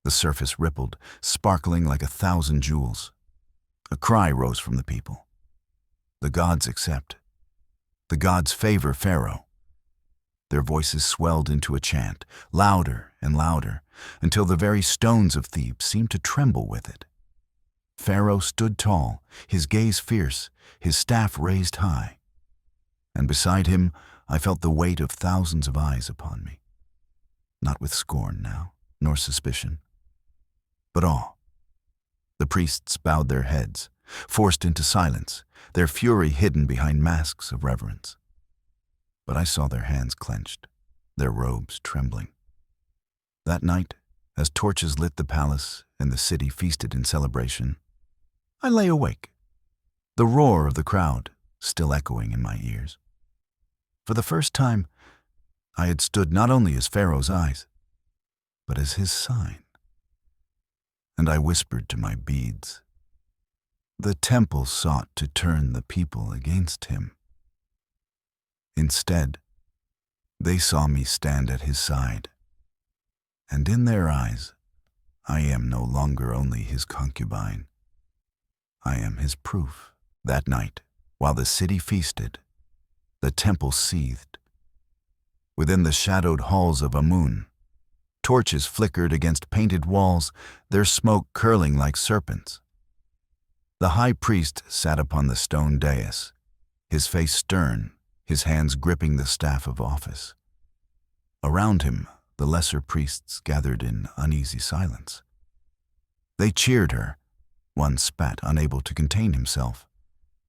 The surface rippled, sparkling like 1,000 jewels. A cry rose from the people. "The gods accept. The gods favor Pharaoh." Their voices swelled into a chant, louder and louder, until the very stones of Thebes seemed to tremble with it. Pharaoh stood tall, his gaze fierce, his staff raised high. And beside him, I felt the weight of thousands of eyes upon me. Not with scorn now, nor suspicion, but awe. The priests bowed their heads, forced into silence, their fury hidden behind masks of reverence. But I saw their hands clenched, their robes trembling. That night, as torches lit the palace and the city feasted in celebration, I lay awake, the roar of the crowd still echoing in my ears. For the first time, I had stood not only as Pharaoh's eyes, but as his sign. And I whispered to my beads, "The temple sought to turn the people against him. Instead, they saw me stand at his side, and in their eyes, I am no longer only his concubine. I am his proof." That night, while the city feasted, the temple seethed. Within the shadowed halls of Amun, torches flickered against painted walls, their smoke curling like serpents. The high priest sat upon the stone dais, his face stern, his hands gripping the staff of office. Around him, the lesser priests gathered in uneasy silence. They cheered her. One spat, unable to contain himself.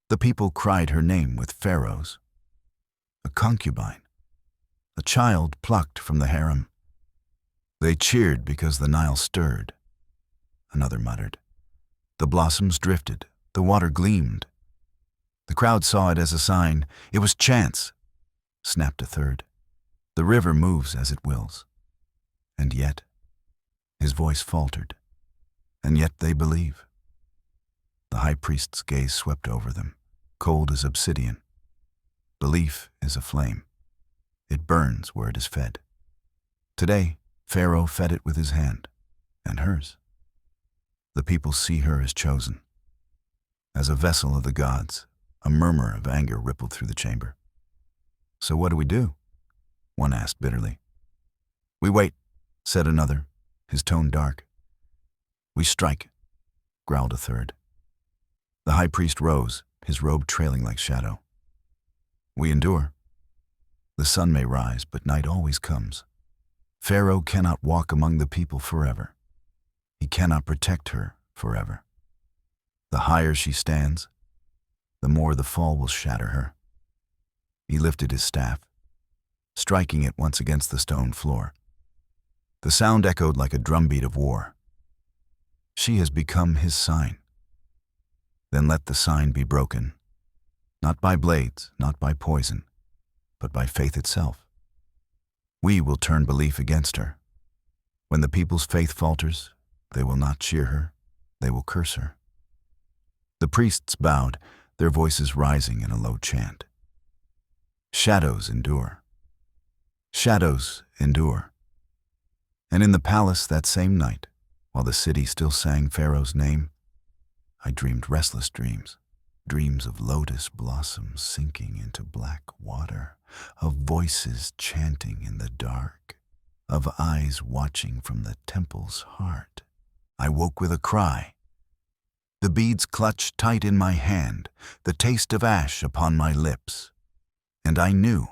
The people cried her name with Pharaoh's. A concubine, a child plucked from the harem. They cheered because the Nile stirred. Another muttered. The blossoms drifted, the water gleamed. The crowd saw it as a sign. It was chance, snapped a third. The river moves as it wills. And yet, his voice faltered. And yet they believe. The high priest's gaze swept over them, cold as obsidian. Belief is a flame. It burns where it is fed. Today, Pharaoh fed it with his hand, and hers. The people see her as chosen. As a vessel of the gods, a murmur of anger rippled through the chamber. "So what do?" one asked bitterly. "We wait," said another, his tone dark. "We strike," growled a third. The high priest rose, his robe trailing like shadow. "We endure. The sun may rise, but night always comes. Pharaoh cannot walk among the people forever. He cannot protect her forever. The higher she stands, the more the fall will shatter her." He lifted his staff, striking it once against the stone floor. The sound echoed like a drumbeat of war. She has become his sign. Then let the sign be broken, not by blades, not by poison, but by faith itself. We will turn belief against her. When the people's faith falters, they will not cheer her, they will curse her. The priests bowed, their voices rising in a low chant. Shadows endure. Shadows endure. And in the palace that same night, while the city still sang Pharaoh's name, I dreamed restless dreams, dreams of lotus blossoms sinking into black water, of voices chanting in the dark, of eyes watching from the temple's heart. I woke with a cry. The beads clutched tight in my hand, the taste of ash upon my lips. And I knew.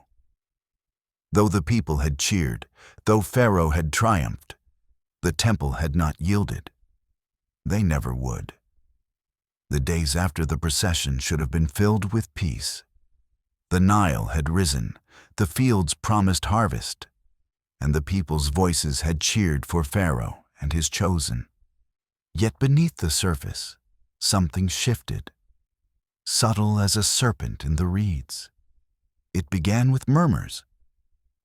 Though the people had cheered, though Pharaoh had triumphed, the temple had not yielded. They never would. The days after the procession should have been filled with peace. The Nile had risen, the fields promised harvest, and the people's voices had cheered for Pharaoh and his chosen. Yet beneath the surface, something shifted, subtle as a serpent in the reeds. It began with murmurs.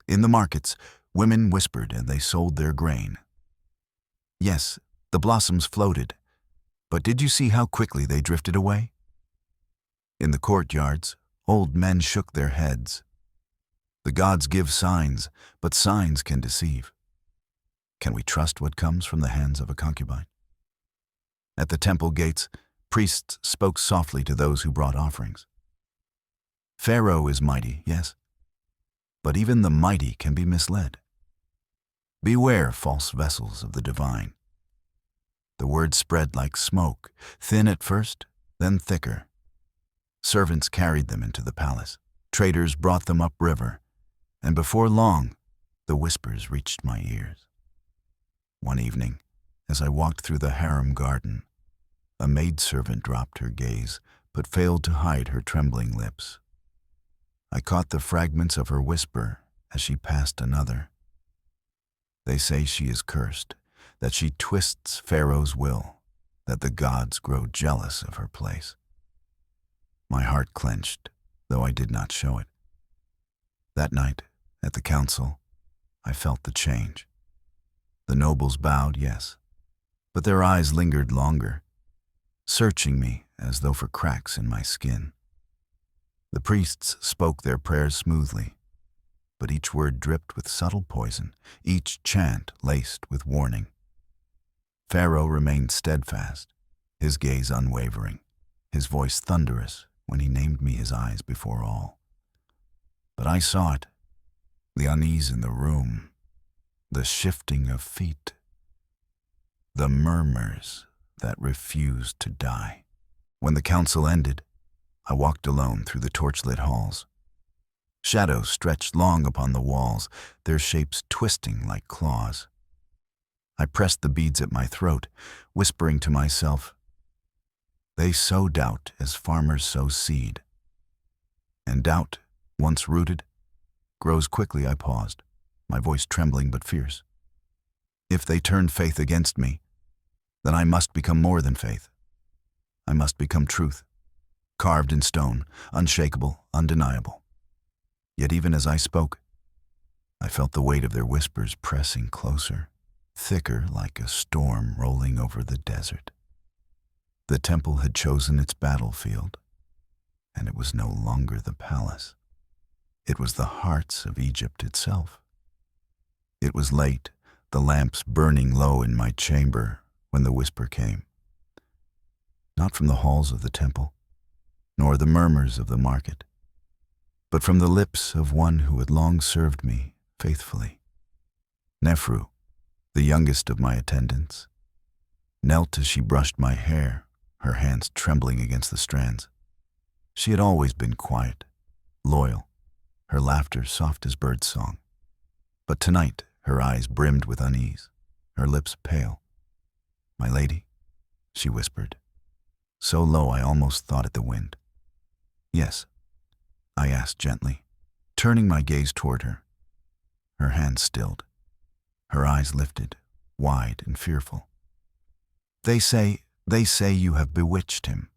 In the markets, women whispered and they sold their grain. Yes, the blossoms floated, but did you see how quickly they drifted away? In the courtyards, old men shook their heads. The gods give signs, but signs can deceive. Can we trust what comes from the hands of a concubine? At the temple gates, priests spoke softly to those who brought offerings. Pharaoh is mighty, yes, but even the mighty can be misled. Beware false vessels of the divine. The word spread like smoke, thin at first, then thicker. Servants carried them into the palace. Traders brought them upriver, and before long, the whispers reached my ears. One evening, as I walked through the harem garden, a maidservant dropped her gaze, but failed to hide her trembling lips. I caught the fragments of her whisper as she passed another. They say she is cursed, that she twists Pharaoh's will, that the gods grow jealous of her place. My heart clenched, though I did not show it. That night, at the council, I felt the change. The nobles bowed, yes, but their eyes lingered longer, searching me as though for cracks in my skin. The priests spoke their prayers smoothly, but each word dripped with subtle poison, each chant laced with warning. Pharaoh remained steadfast, his gaze unwavering, his voice thunderous when he named me his eyes before all. But I saw it, the unease in the room, the shifting of feet, the murmurs that refused to die. When the council ended, I walked alone through the torchlit halls. Shadows stretched long upon the walls, their shapes twisting like claws. I pressed the beads at my throat, whispering to myself, "They sow doubt as farmers sow seed. And doubt, once rooted, grows quickly." I paused, my voice trembling but fierce. If they turn faith against me, then I must become more than faith. I must become truth, carved in stone, unshakable, undeniable. Yet even as I spoke, I felt the weight of their whispers pressing closer, thicker like a storm rolling over the desert. The temple had chosen its battlefield, and it was no longer the palace. It was the hearts of Egypt itself. It was late, the lamps burning low in my chamber, when the whisper came. Not from the halls of the temple, nor the murmurs of the market, but from the lips of one who had long served me faithfully. Nephru, the youngest of my attendants, knelt as she brushed my hair, her hands trembling against the strands. She had always been quiet, loyal, her laughter soft as birdsong. But tonight her eyes brimmed with unease, her lips pale. "My lady," she whispered, so low I almost thought it the wind. "Yes," I asked gently, turning my gaze toward her. Her hands stilled, her eyes lifted, wide and fearful. They say you have bewitched him,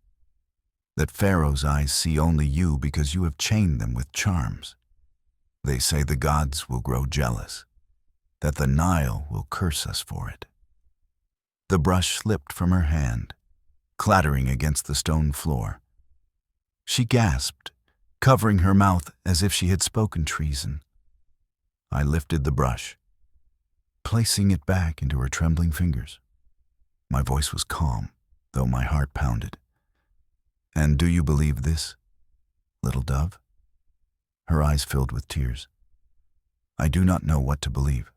that Pharaoh's eyes see only you because you have chained them with charms. They say the gods will grow jealous, that the Nile will curse us for it. The brush slipped from her hand, clattering against the stone floor. She gasped, covering her mouth as if she had spoken treason. I lifted the brush, placing it back into her trembling fingers. My voice was calm, though my heart pounded. "And do you believe this, little dove?" Her eyes filled with tears. "I do not know what to believe.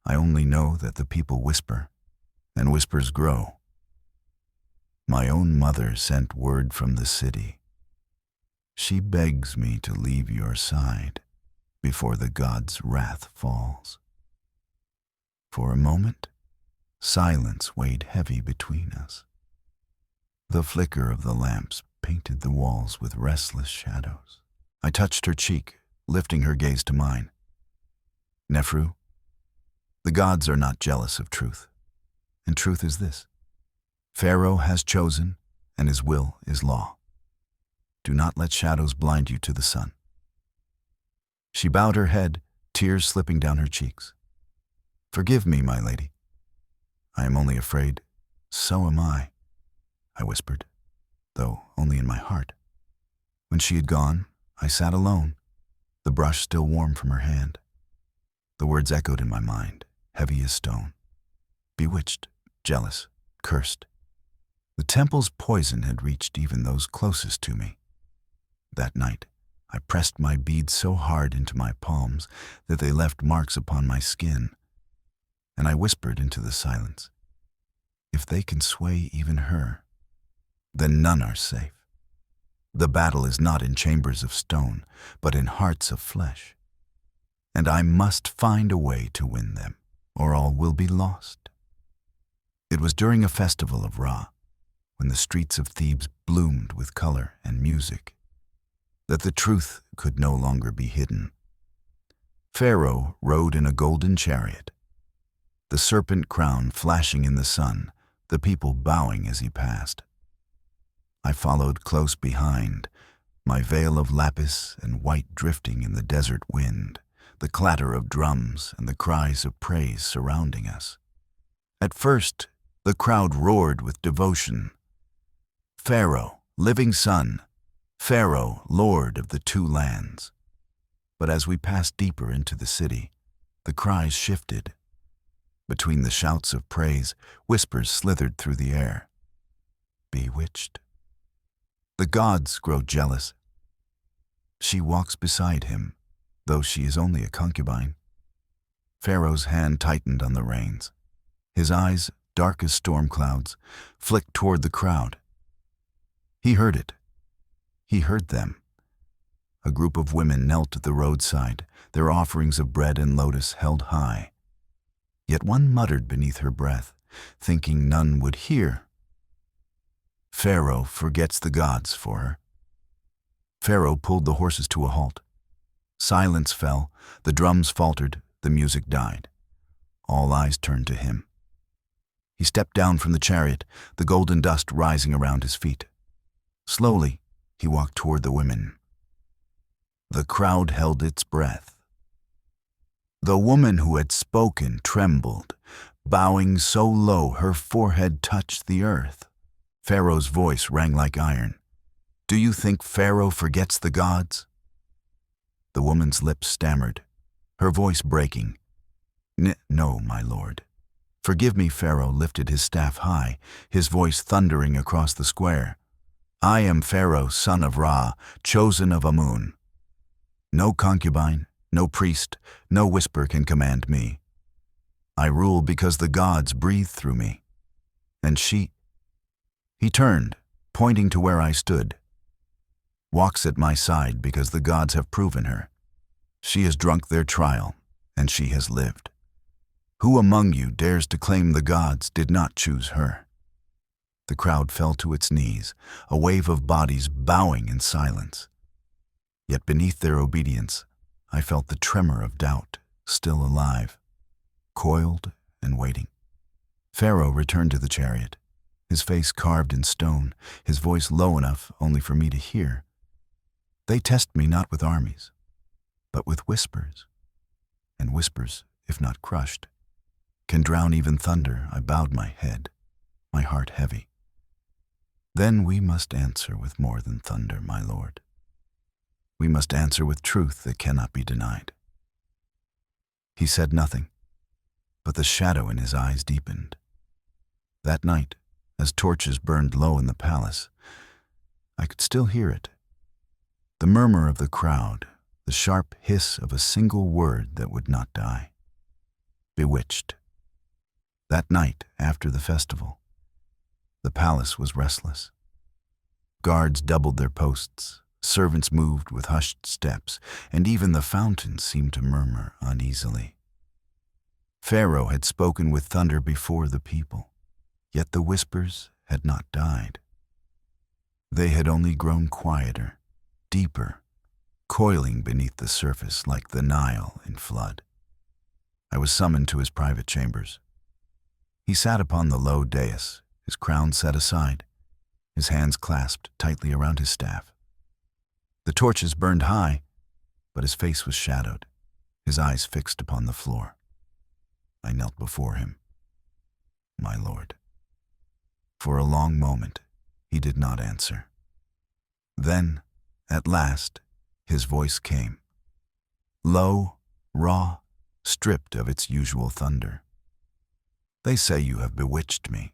I only know that the people whisper, and whispers grow. My own mother sent word from the city. She begs me to leave your side before the god's wrath falls." For a moment, silence weighed heavy between us. The flicker of the lamps painted the walls with restless shadows. I touched her cheek, lifting her gaze to mine. "Nephru, the gods are not jealous of truth, and truth is this: Pharaoh has chosen, and his will is law. Do not let shadows blind you to the sun." She bowed her head, tears slipping down her cheeks. "Forgive me, my lady. I am only afraid. So am I," I whispered, though only in my heart. When she had gone, I sat alone, the brush still warm from her hand. The words echoed in my mind, heavy as stone. Bewitched, jealous, cursed. The temple's poison had reached even those closest to me. That night, I pressed my beads so hard into my palms that they left marks upon my skin, and I whispered into the silence, "If they can sway even her, then none are safe. The battle is not in chambers of stone, but in hearts of flesh. And I must find a way to win them, or all will be lost." It was during a festival of Ra, when the streets of Thebes bloomed with color and music, that the truth could no longer be hidden. Pharaoh rode in a golden chariot, the serpent crown flashing in the sun, the people bowing as he passed. I followed close behind, my veil of lapis and white drifting in the desert wind, the clatter of drums and the cries of praise surrounding us. At first, the crowd roared with devotion. "Pharaoh, living sun, Pharaoh, Lord of the two lands." But as we passed deeper into the city, the cries shifted. Between the shouts of praise, whispers slithered through the air. "Bewitched. The gods grow jealous. She walks beside him, though she is only a concubine." Pharaoh's hand tightened on the reins. His eyes, dark as storm clouds, flicked toward the crowd. He heard it. He heard them. A group of women knelt at the roadside, their offerings of bread and lotus held high. Yet one muttered beneath her breath, thinking none would hear, "Pharaoh forgets the gods for her." Pharaoh pulled the horses to a halt. Silence fell, the drums faltered, the music died. All eyes turned to him. He stepped down from the chariot, the golden dust rising around his feet. Slowly, he walked toward the women. The crowd held its breath. The woman who had spoken trembled, bowing so low her forehead touched the earth. Pharaoh's voice rang like iron. "Do you think Pharaoh forgets the gods?" The woman's lips stammered, her voice breaking. No, my lord. Forgive me." Pharaoh lifted his staff high, his voice thundering across the square. "I am Pharaoh, son of Ra, chosen of Amun. No concubine, no priest, no whisper can command me. I rule because the gods breathe through me. And she—" He turned, pointing to where I stood. "Walks at my side because the gods have proven her. She has drunk their trial, and she has lived. Who among you dares to claim the gods did not choose her?" The crowd fell to its knees, a wave of bodies bowing in silence. Yet beneath their obedience, I felt the tremor of doubt, still alive, coiled and waiting. Pharaoh returned to the chariot, his face carved in stone, his voice low enough only for me to hear. "They test me not with armies, but with whispers, and whispers, if not crushed, can drown even thunder, I bowed my head, my heart heavy. Then we must answer with more than thunder, my lord. We must answer with truth that cannot be denied. He said nothing, but the shadow in his eyes deepened. That night, as torches burned low in the palace, I could still hear it. The murmur of the crowd, the sharp hiss of a single word that would not die. Bewitched. That night, after the festival, the palace was restless. Guards doubled their posts, servants moved with hushed steps, and even the fountain seemed to murmur uneasily. Pharaoh had spoken with thunder before the people, yet the whispers had not died. They had only grown quieter, deeper, coiling beneath the surface like the Nile in flood. I was summoned to his private chambers. He sat upon the low dais, his crown set aside, his hands clasped tightly around his staff. The torches burned high, but his face was shadowed, his eyes fixed upon the floor. I knelt before him. My lord. For a long moment, he did not answer. Then, at last, his voice came. Low, raw, stripped of its usual thunder. They say you have bewitched me.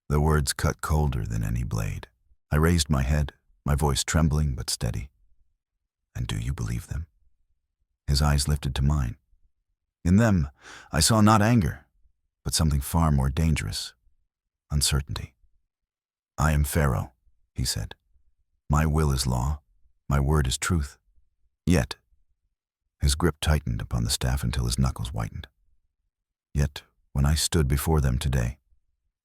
The words cut colder than any blade. I raised my head, my voice trembling but steady. And do you believe them? His eyes lifted to mine. In them, I saw not anger, but something far more dangerous. Uncertainty. I am Pharaoh, he said. My will is law, my word is truth. Yet, his grip tightened upon the staff until his knuckles whitened. Yet, when I stood before them today,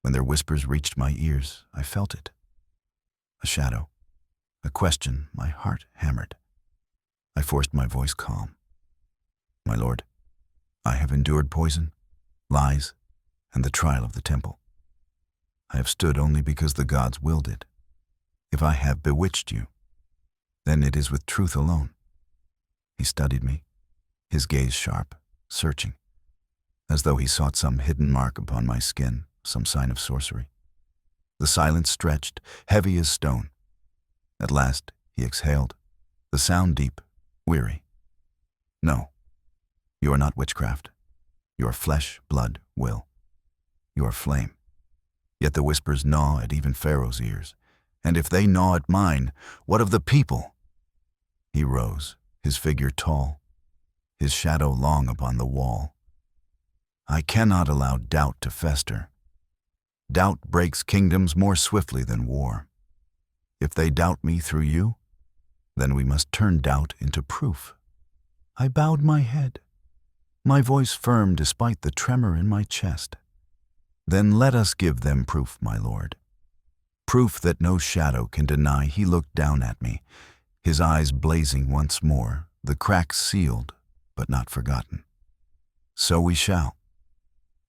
when their whispers reached my ears, I felt it. A shadow, a question my heart hammered. I forced my voice calm. My lord, I have endured poison, lies, and the trial of the temple. I have stood only because the gods willed it. If I have bewitched you, then it is with truth alone. He studied me, his gaze sharp, searching, as though he sought some hidden mark upon my skin, some sign of sorcery. The silence stretched, heavy as stone. At last, he exhaled, the sound deep, weary. No, you are not witchcraft. You are flesh, blood, will. You are flame. Yet the whispers gnaw at even Pharaoh's ears. And if they gnaw at mine, what of the people? He rose, his figure tall, his shadow long upon the wall. I cannot allow doubt to fester. Doubt breaks kingdoms more swiftly than war. If they doubt me through you, then we must turn doubt into proof. I bowed my head, my voice firm despite the tremor in my chest. Then let us give them proof, my lord. Proof that no shadow can deny. He looked down at me, his eyes blazing once more, the cracks sealed, but not forgotten. So we shall.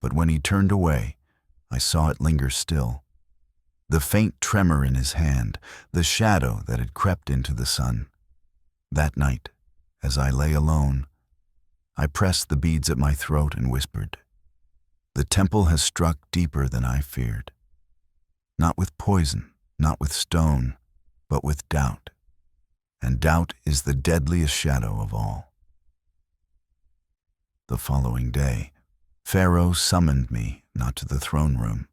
But when he turned away, I saw it linger still. The faint tremor in his hand, the shadow that had crept into the sun. That night, as I lay alone, I pressed the beads at my throat and whispered, the temple has struck deeper than I feared. Not with poison, not with stone, but with doubt. And doubt is the deadliest shadow of all. The following day, Pharaoh summoned me not to the throne room,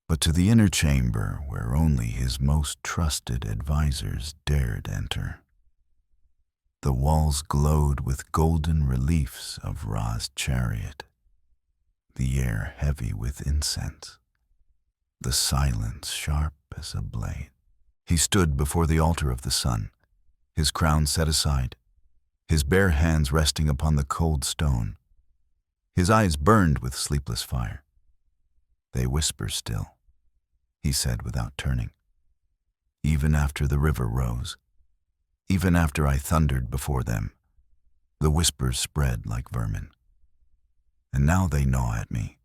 but to the inner chamber where only his most trusted advisors dared enter. The walls glowed with golden reliefs of Ra's chariot, the air heavy with incense, the silence sharp as a blade. He stood before the altar of the sun, his crown set aside, his bare hands resting upon the cold stone. His eyes burned with sleepless fire. They whisper still, he said without turning. Even after the river rose, even after I thundered before them, the whispers spread like vermin. And now they gnaw at me.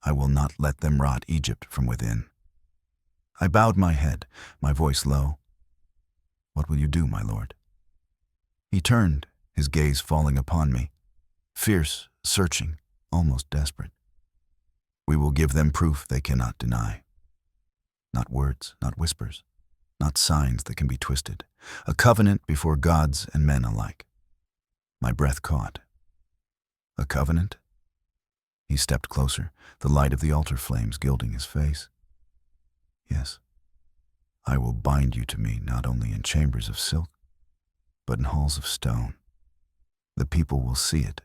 I will not let them rot Egypt from within. I bowed my head, my voice low. What will you do, my lord? He turned, his gaze falling upon me, fierce, searching, almost desperate. We will give them proof they cannot deny. Not words, not whispers, not signs that can be twisted. A covenant before gods and men alike. My breath caught. A covenant? He stepped closer, the light of the altar flames gilding his face. Yes, I will bind you to me not only in chambers of silk, but in halls of stone. The people will see it.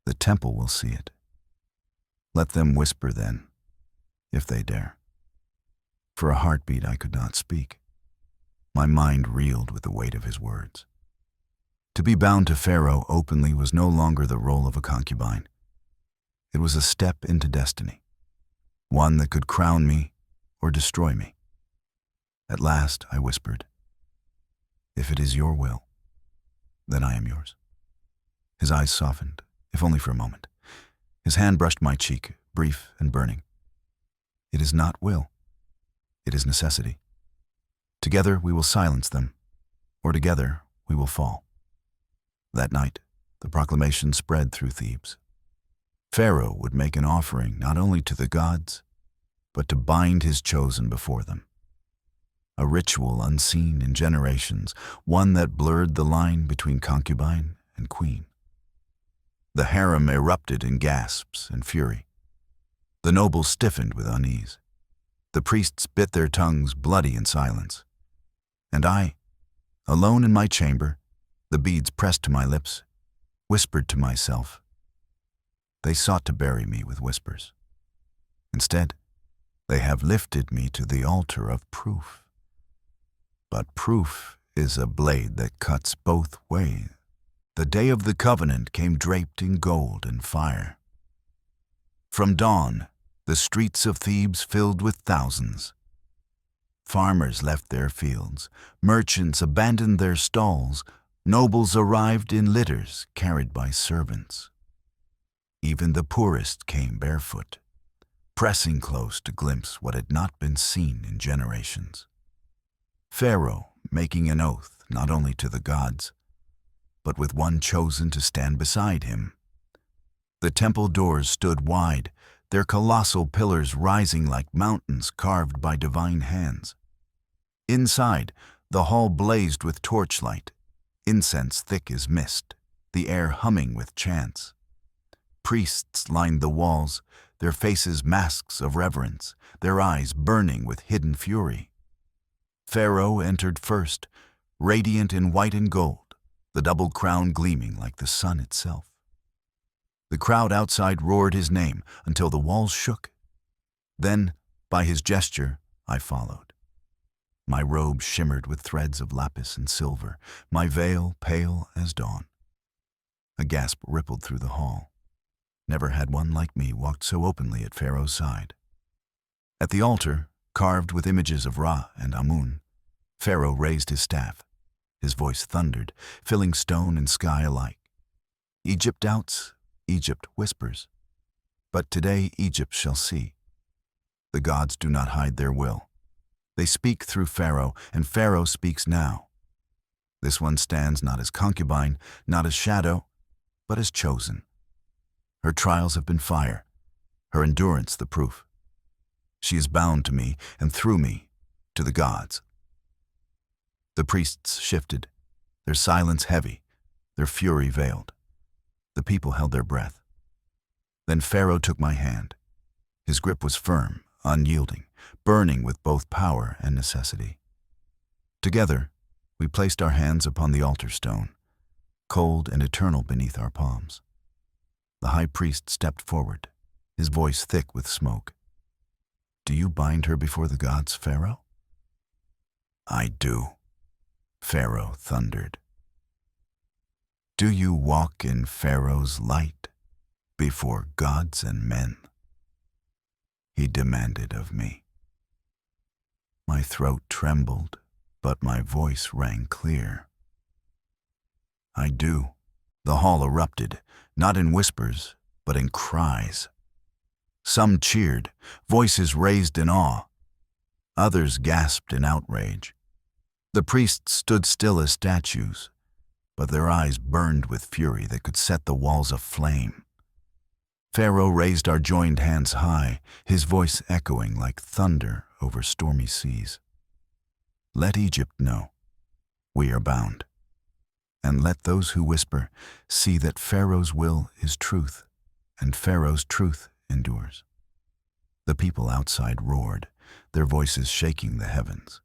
The temple will see it. Let them whisper then, if they dare. For a heartbeat I could not speak. My mind reeled with the weight of his words. To be bound to Pharaoh openly was no longer the role of a concubine. It was a step into destiny, one that could crown me or destroy me. At last I whispered, "If it is your will, then I am yours." His eyes softened, if only for a moment. His hand brushed my cheek, brief and burning. It is not will. It is necessity. Together we will silence them, or together we will fall. That night, the proclamation spread through Thebes. Pharaoh would make an offering not only to the gods, but to bind his chosen before them. A ritual unseen in generations, one that blurred the line between concubine and queen. The harem erupted in gasps and fury. The nobles stiffened with unease. The priests bit their tongues bloody in silence. And I, alone in my chamber, the beads pressed to my lips, whispered to myself. They sought to bury me with whispers. Instead, they have lifted me to the altar of proof. But proof is a blade that cuts both ways. The day of the covenant came draped in gold and fire. From dawn, the streets of Thebes filled with thousands. Farmers left their fields, merchants abandoned their stalls, nobles arrived in litters carried by servants. Even the poorest came barefoot, pressing close to glimpse what had not been seen in generations. Pharaoh making an oath not only to the gods, but with one chosen to stand beside him. The temple doors stood wide, their colossal pillars rising like mountains carved by divine hands. Inside, the hall blazed with torchlight, incense thick as mist, the air humming with chants. Priests lined the walls, their faces masks of reverence, their eyes burning with hidden fury. Pharaoh entered first, radiant in white and gold, the double crown gleaming like the sun itself. The crowd outside roared his name until the walls shook. Then, by his gesture, I followed. My robe shimmered with threads of lapis and silver, my veil pale as dawn. A gasp rippled through the hall. Never had one like me walked so openly at Pharaoh's side. At the altar, carved with images of Ra and Amun, Pharaoh raised his staff. His voice thundered, filling stone and sky alike. Egypt doubts, Egypt whispers. But today Egypt shall see. The gods do not hide their will. They speak through Pharaoh, and Pharaoh speaks now. This one stands not as concubine, not as shadow, but as chosen. Her trials have been fire, her endurance the proof. She is bound to me, and through me, to the gods. The priests shifted, their silence heavy, their fury veiled. The people held their breath. Then Pharaoh took my hand. His grip was firm, unyielding, burning with both power and necessity. Together, we placed our hands upon the altar stone, cold and eternal beneath our palms. The high priest stepped forward, his voice thick with smoke. "Do you bind her before the gods, Pharaoh?" "I do," Pharaoh thundered. "Do you walk in Pharaoh's light before gods and men?" he demanded of me. My throat trembled, but my voice rang clear. "I do." The hall erupted, not in whispers, but in cries. Some cheered, voices raised in awe. Others gasped in outrage. The priests stood still as statues, but their eyes burned with fury that could set the walls aflame. Pharaoh raised our joined hands high, his voice echoing like thunder over stormy seas. Let Egypt know we are bound, and let those who whisper see that Pharaoh's will is truth, and Pharaoh's truth endures. The people outside roared, their voices shaking the heavens.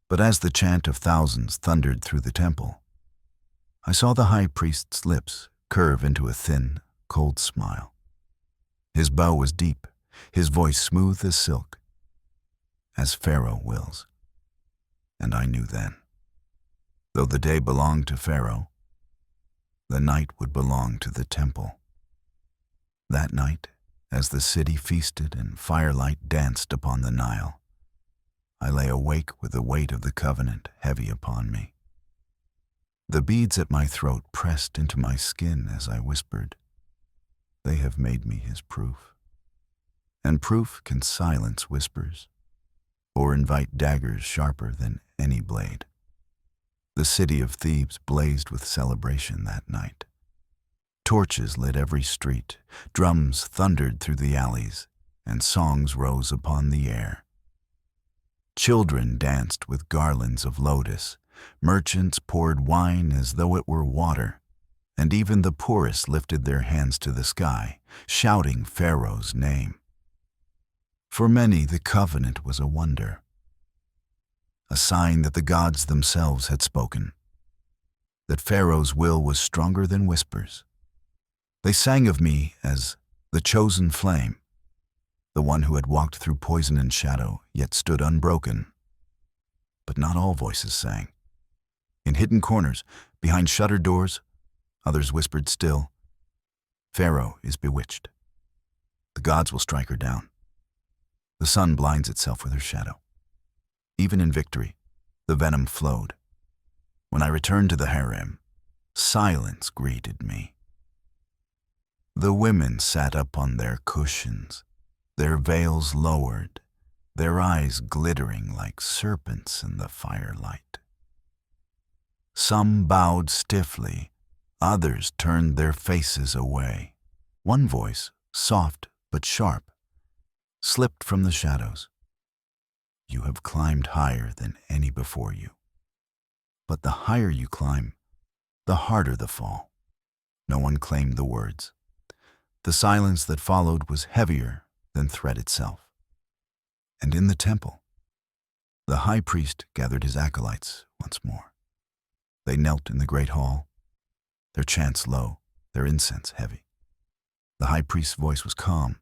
But as the chant of thousands thundered through the temple, I saw the high priest's lips curve into a thin, cold smile. His bow was deep, his voice smooth as silk, as Pharaoh wills. And I knew then, though the day belonged to Pharaoh, the night would belong to the temple. That night, as the city feasted and firelight danced upon the Nile, I lay awake with the weight of the covenant heavy upon me. The beads at my throat pressed into my skin as I whispered, "They have made me his proof." And proof can silence whispers, or invite daggers sharper than any blade. The city of Thebes blazed with celebration that night. Torches lit every street, drums thundered through the alleys, and songs rose upon the air. Children danced with garlands of lotus, merchants poured wine as though it were water, and even the poorest lifted their hands to the sky, shouting Pharaoh's name. For many, the covenant was a wonder, a sign that the gods themselves had spoken, that Pharaoh's will was stronger than whispers. They sang of me as the chosen flame, the one who had walked through poison and shadow, yet stood unbroken. But not all voices sang. In hidden corners, behind shuttered doors, others whispered still, "Pharaoh is bewitched. The gods will strike her down. The sun blinds itself with her shadow." Even in victory, the venom flowed. When I returned to the harem, silence greeted me. The women sat up on their cushions, their veils lowered, their eyes glittering like serpents in the firelight. Some bowed stiffly, others turned their faces away. One voice, soft but sharp, slipped from the shadows. "You have climbed higher than any before you. But the higher you climb, the harder the fall." No one claimed the words. The silence that followed was heavier than threat itself. And in the temple, the high priest gathered his acolytes once more. They knelt in the great hall, their chants low, their incense heavy. The high priest's voice was calm,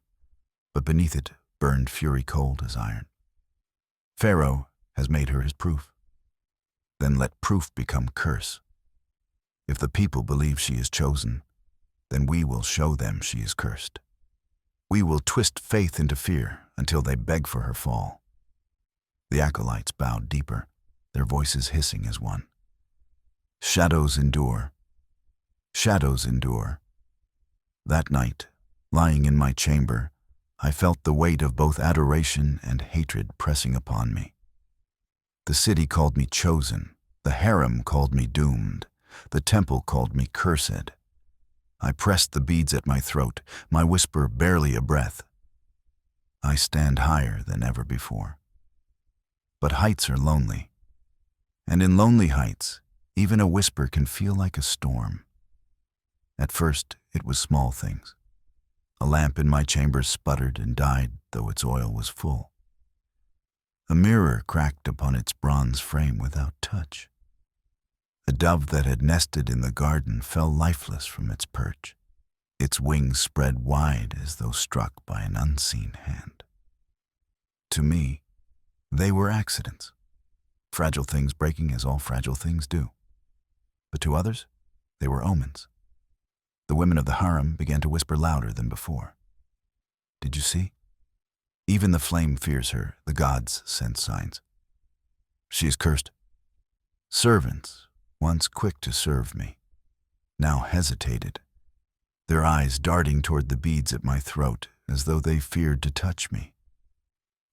but beneath it burned fury cold as iron. "Pharaoh has made her his proof. Then let proof become curse. If the people believe she is chosen, then we will show them she is cursed. We will twist faith into fear until they beg for her fall." The acolytes bowed deeper, their voices hissing as one. Shadows endure. Shadows endure. That night, lying in my chamber, I felt the weight of both adoration and hatred pressing upon me. The city called me chosen, the harem called me doomed, the temple called me cursed. I pressed the beads at my throat, my whisper barely a breath. I stand higher than ever before. But heights are lonely, and in lonely heights, even a whisper can feel like a storm. At first, it was small things. A lamp in my chamber sputtered and died, though its oil was full. A mirror cracked upon its bronze frame without touch. A dove that had nested in the garden fell lifeless from its perch, its wings spread wide as though struck by an unseen hand. To me, they were accidents, fragile things breaking as all fragile things do. But to others, they were omens. The women of the harem began to whisper louder than before. "Did you see? Even the flame fears her, the gods send signs. She is cursed." Servants, once quick to serve me, now hesitated, their eyes darting toward the beads at my throat as though they feared to touch me.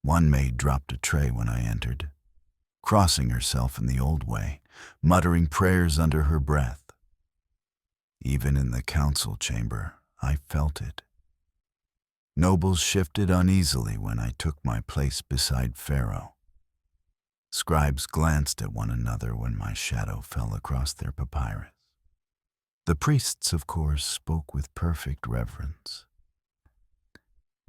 One maid dropped a tray when I entered, crossing herself in the old way, muttering prayers under her breath. Even in the council chamber, I felt it, Nobles shifted uneasily when I took my place beside Pharaoh. Scribes glanced at one another when my shadow fell across their papyrus. The priests, of course, spoke with perfect reverence,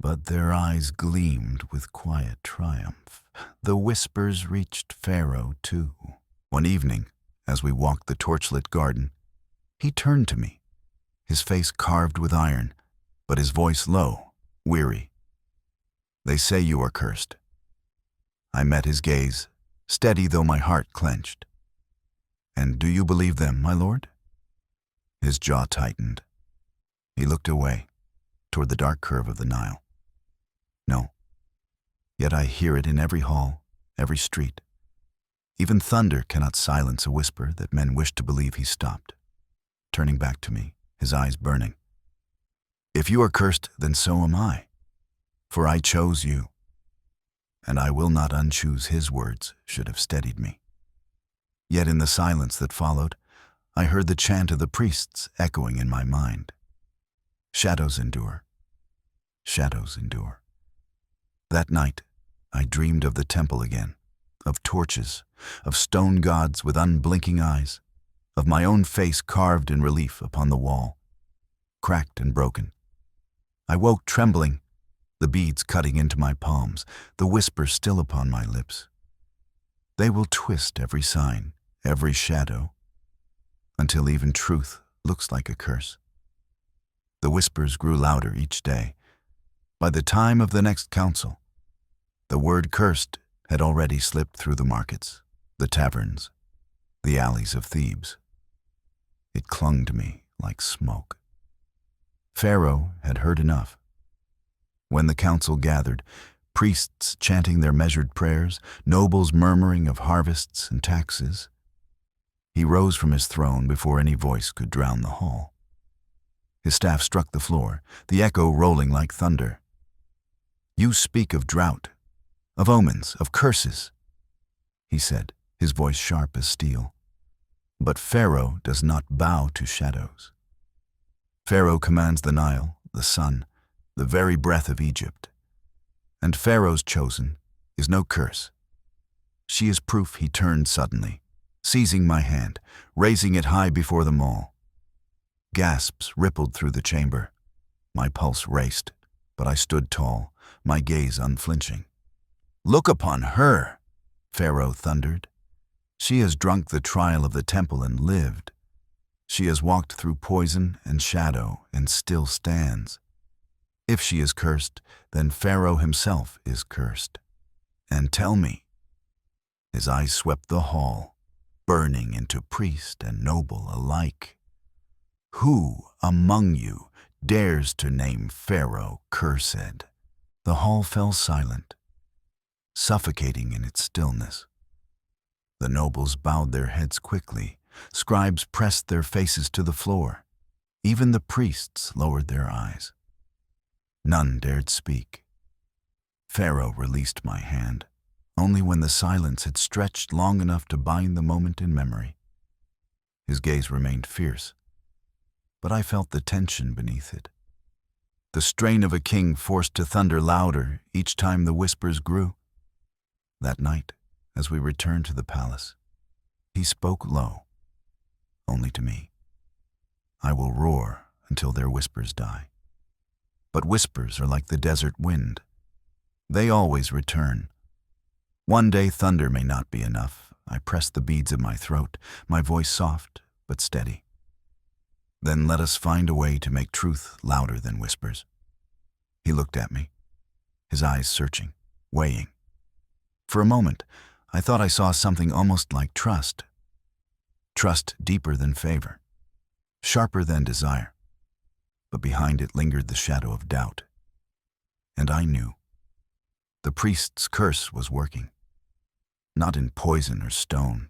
but their eyes gleamed with quiet triumph. The whispers reached Pharaoh, too. One evening, as we walked the torchlit garden, he turned to me, his face carved with iron, but his voice low, weary. "They say you are cursed." I met his gaze, steady though my heart clenched. "And do you believe them, my lord?" His jaw tightened. He looked away, toward the dark curve of the Nile. "No. Yet I hear it in every hall, every street. Even thunder cannot silence a whisper that men wish to believe." He stopped, turning back to me, his eyes burning. "If you are cursed, then so am I, for I chose you." And I will not unchoose his words should have steadied me. Yet in the silence that followed, I heard the chant of the priests echoing in my mind. Shadows endure. Shadows endure. That night, I dreamed of the temple again, of torches, of stone gods with unblinking eyes, of my own face carved in relief upon the wall, cracked and broken. I woke trembling, the beads cutting into my palms, the whisper still upon my lips. They will twist every sign, every shadow, until even truth looks like a curse. The whispers grew louder each day. By the time of the next council, the word cursed had already slipped through the markets, the taverns, the alleys of Thebes. It clung to me like smoke. Pharaoh had heard enough. When the council gathered, priests chanting their measured prayers, nobles murmuring of harvests and taxes, he rose from his throne before any voice could drown the hall. His staff struck the floor, the echo rolling like thunder. "You speak of drought, of omens, of curses," he said, his voice sharp as steel. "But Pharaoh does not bow to shadows. Pharaoh commands the Nile, the sun, the very breath of Egypt. And Pharaoh's chosen is no curse." She is proof. He turned suddenly, seizing my hand, raising it high before them all. Gasps rippled through the chamber. My pulse raced, but I stood tall, my gaze unflinching. "Look upon her," Pharaoh thundered. "She has drunk the trial of the temple and lived. She has walked through poison and shadow and still stands. If she is cursed, then Pharaoh himself is cursed. And tell me," his eyes swept the hall, burning into priest and noble alike, "who among you dares to name Pharaoh cursed?" The hall fell silent, suffocating in its stillness. The nobles bowed their heads quickly. Scribes pressed their faces to the floor. Even the priests lowered their eyes. None dared speak. Pharaoh released my hand, only when the silence had stretched long enough to bind the moment in memory. His gaze remained fierce, but I felt the tension beneath it. The strain of a king forced to thunder louder each time the whispers grew. That night, as we returned to the palace, he spoke low, only to me. "I will roar until their whispers die." But whispers are like the desert wind. They always return. One day thunder may not be enough. I pressed the beads of my throat, my voice soft but steady. "Then let us find a way to make truth louder than whispers." He looked at me, his eyes searching, weighing. For a moment, I thought I saw something almost like trust. Trust deeper than favor, sharper than desire. But behind it lingered the shadow of doubt. And I knew. The priest's curse was working. Not in poison or stone,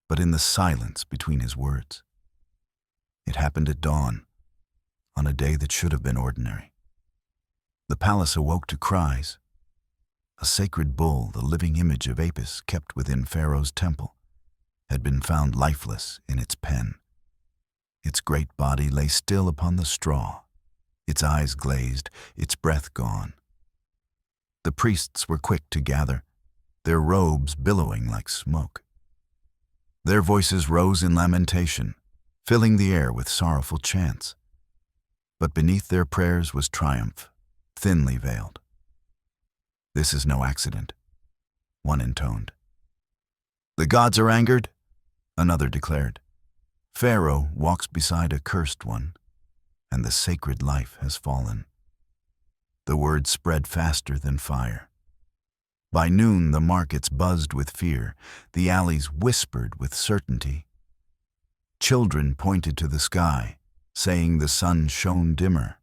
but in the silence between his words. It happened at dawn, on a day that should have been ordinary. The palace awoke to cries. A sacred bull, the living image of Apis kept within Pharaoh's temple, had been found lifeless in its pen. Its great body lay still upon the straw, its eyes glazed, its breath gone. The priests were quick to gather, their robes billowing like smoke. Their voices rose in lamentation, filling the air with sorrowful chants. But beneath their prayers was triumph, thinly veiled. "This is no accident," one intoned. "The gods are angered," another declared. "Pharaoh walks beside a cursed one, and the sacred life has fallen." The word spread faster than fire. By noon the markets buzzed with fear, the alleys whispered with certainty. Children pointed to the sky, saying the sun shone dimmer.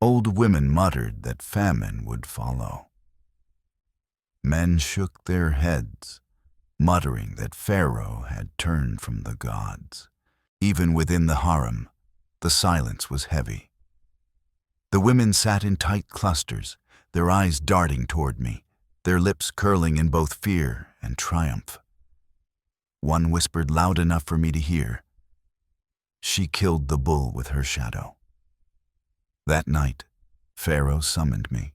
Old women muttered that famine would follow. Men shook their heads, muttering that Pharaoh had turned from the gods. Even within the harem, the silence was heavy. The women sat in tight clusters, their eyes darting toward me, their lips curling in both fear and triumph. One whispered loud enough for me to hear, "She killed the bull with her shadow." That night, Pharaoh summoned me.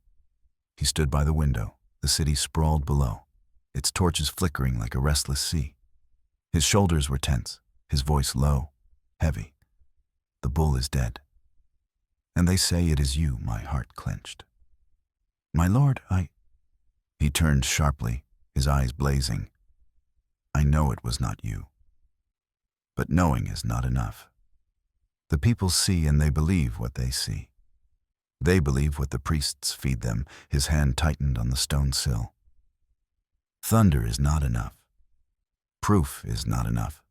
He stood by the window, the city sprawled below, its torches flickering like a restless sea. His shoulders were tense, his voice low, heavy. "The bull is dead. And they say it is you," my heart clenched. "My lord, He turned sharply, his eyes blazing. "I know it was not you. But knowing is not enough. The people see and they believe what they see. They believe what the priests feed them." His hand tightened on the stone sill. "Thunder is not enough. Proof is not enough.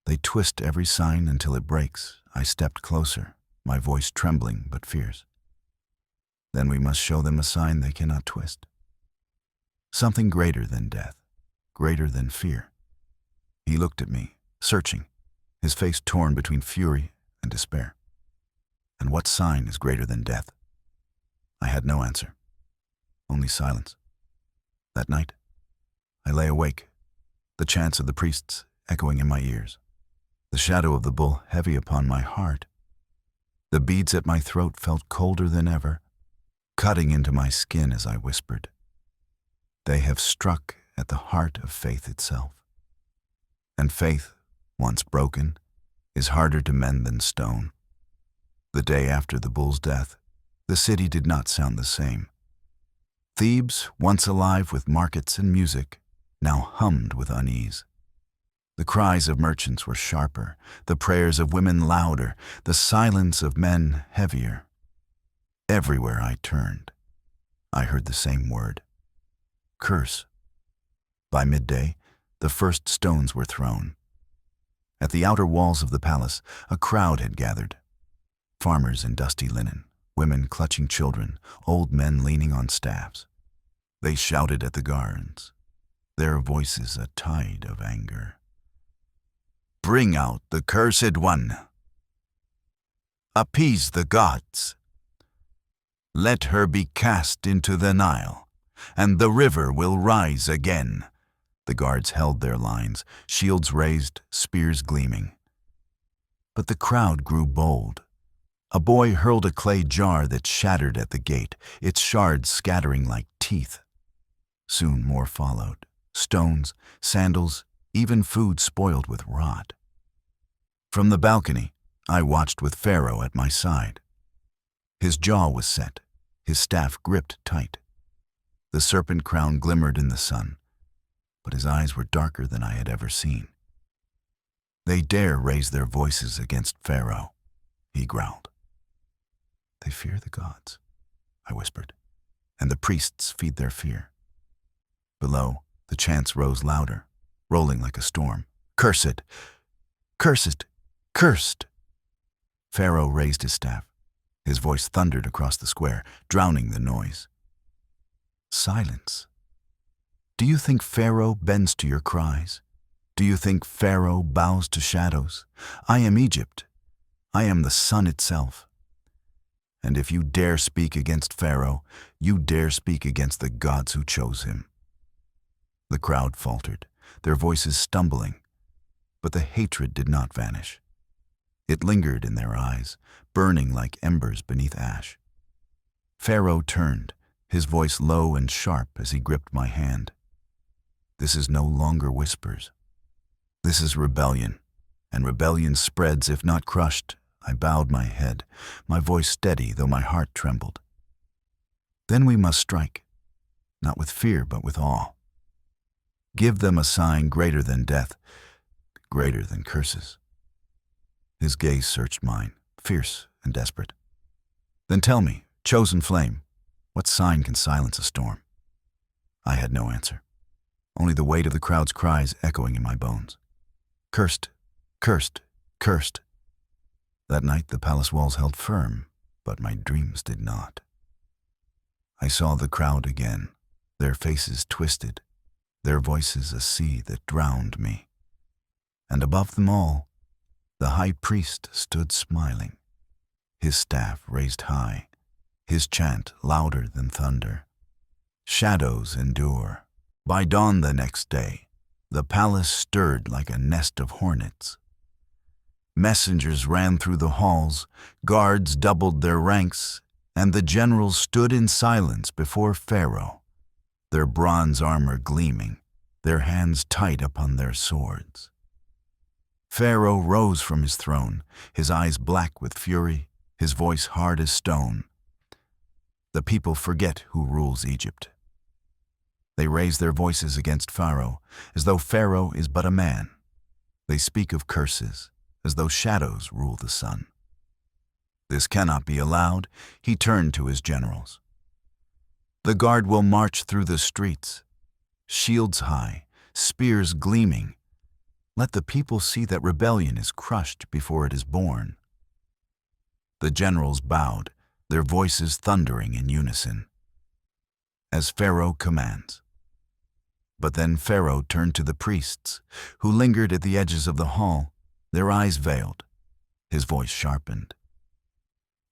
They twist every sign until it breaks." I stepped closer, my voice trembling but fierce. "Then we must show them a sign they cannot twist. Something greater than death, greater than fear." He looked at me, searching, his face torn between fury and despair. "And what sign is greater than death?" I had no answer, only silence. That night, I lay awake, the chants of the priests echoing in my ears, the shadow of the bull heavy upon my heart. The beads at my throat felt colder than ever, cutting into my skin as I whispered, "They have struck at the heart of faith itself. And faith, once broken, is harder to mend than stone." The day after the bull's death, the city did not sound the same. Thebes, once alive with markets and music, now hummed with unease. The cries of merchants were sharper, the prayers of women louder, the silence of men heavier. Everywhere I turned, I heard the same word: curse. By midday, the first stones were thrown. At the outer walls of the palace, a crowd had gathered. Farmers in dusty linen, women clutching children, old men leaning on staffs. They shouted at the guards, their voices a tide of anger. "Bring out the cursed one. Appease the gods. Let her be cast into the Nile, and the river will rise again." The guards held their lines, shields raised, spears gleaming. But the crowd grew bold. A boy hurled a clay jar that shattered at the gate, its shards scattering like teeth. Soon more followed, stones, sandals, even food spoiled with rot. From the balcony, I watched with Pharaoh at my side. His jaw was set, his staff gripped tight. The serpent crown glimmered in the sun, but his eyes were darker than I had ever seen. "They dare raise their voices against Pharaoh," he growled. "They fear the gods," I whispered, "and the priests feed their fear." Below, the chants rose louder, rolling like a storm. "Cursed! Cursed! Cursed!" Pharaoh raised his staff. His voice thundered across the square, drowning the noise. Silence. Do you think Pharaoh bends to your cries? Do you think Pharaoh bows to shadows? I am Egypt. I am the sun itself. And if you dare speak against Pharaoh, you dare speak against the gods who chose him. The crowd faltered, their voices stumbling, but the hatred did not vanish. It lingered in their eyes, burning like embers beneath ash. Pharaoh turned, his voice low and sharp as he gripped my hand. This is no longer whispers. This is rebellion, and rebellion spreads if not crushed. I bowed my head, my voice steady though my heart trembled. Then we must strike, not with fear but with awe. Give them a sign greater than death, greater than curses. His gaze searched mine, fierce and desperate. Then tell me, chosen flame, what sign can silence a storm? I had no answer, only the weight of the crowd's cries echoing in my bones. Cursed, cursed, cursed. That night the palace walls held firm, but my dreams did not. I saw the crowd again, their faces twisted, their voices a sea that drowned me. And above them all, the high priest stood smiling, his staff raised high, his chant louder than thunder. Shadows endure. By dawn the next day, the palace stirred like a nest of hornets. Messengers ran through the halls, guards doubled their ranks, and the generals stood in silence before Pharaoh, their bronze armor gleaming, their hands tight upon their swords. Pharaoh rose from his throne, his eyes black with fury, his voice hard as stone. The people forget who rules Egypt. They raise their voices against Pharaoh, as though Pharaoh is but a man. They speak of curses, as though shadows rule the sun. This cannot be allowed, he turned to his generals. The guard will march through the streets, shields high, spears gleaming. Let the people see that rebellion is crushed before it is born. The generals bowed, their voices thundering in unison. As Pharaoh commands. But then Pharaoh turned to the priests, who lingered at the edges of the hall, their eyes veiled, his voice sharpened.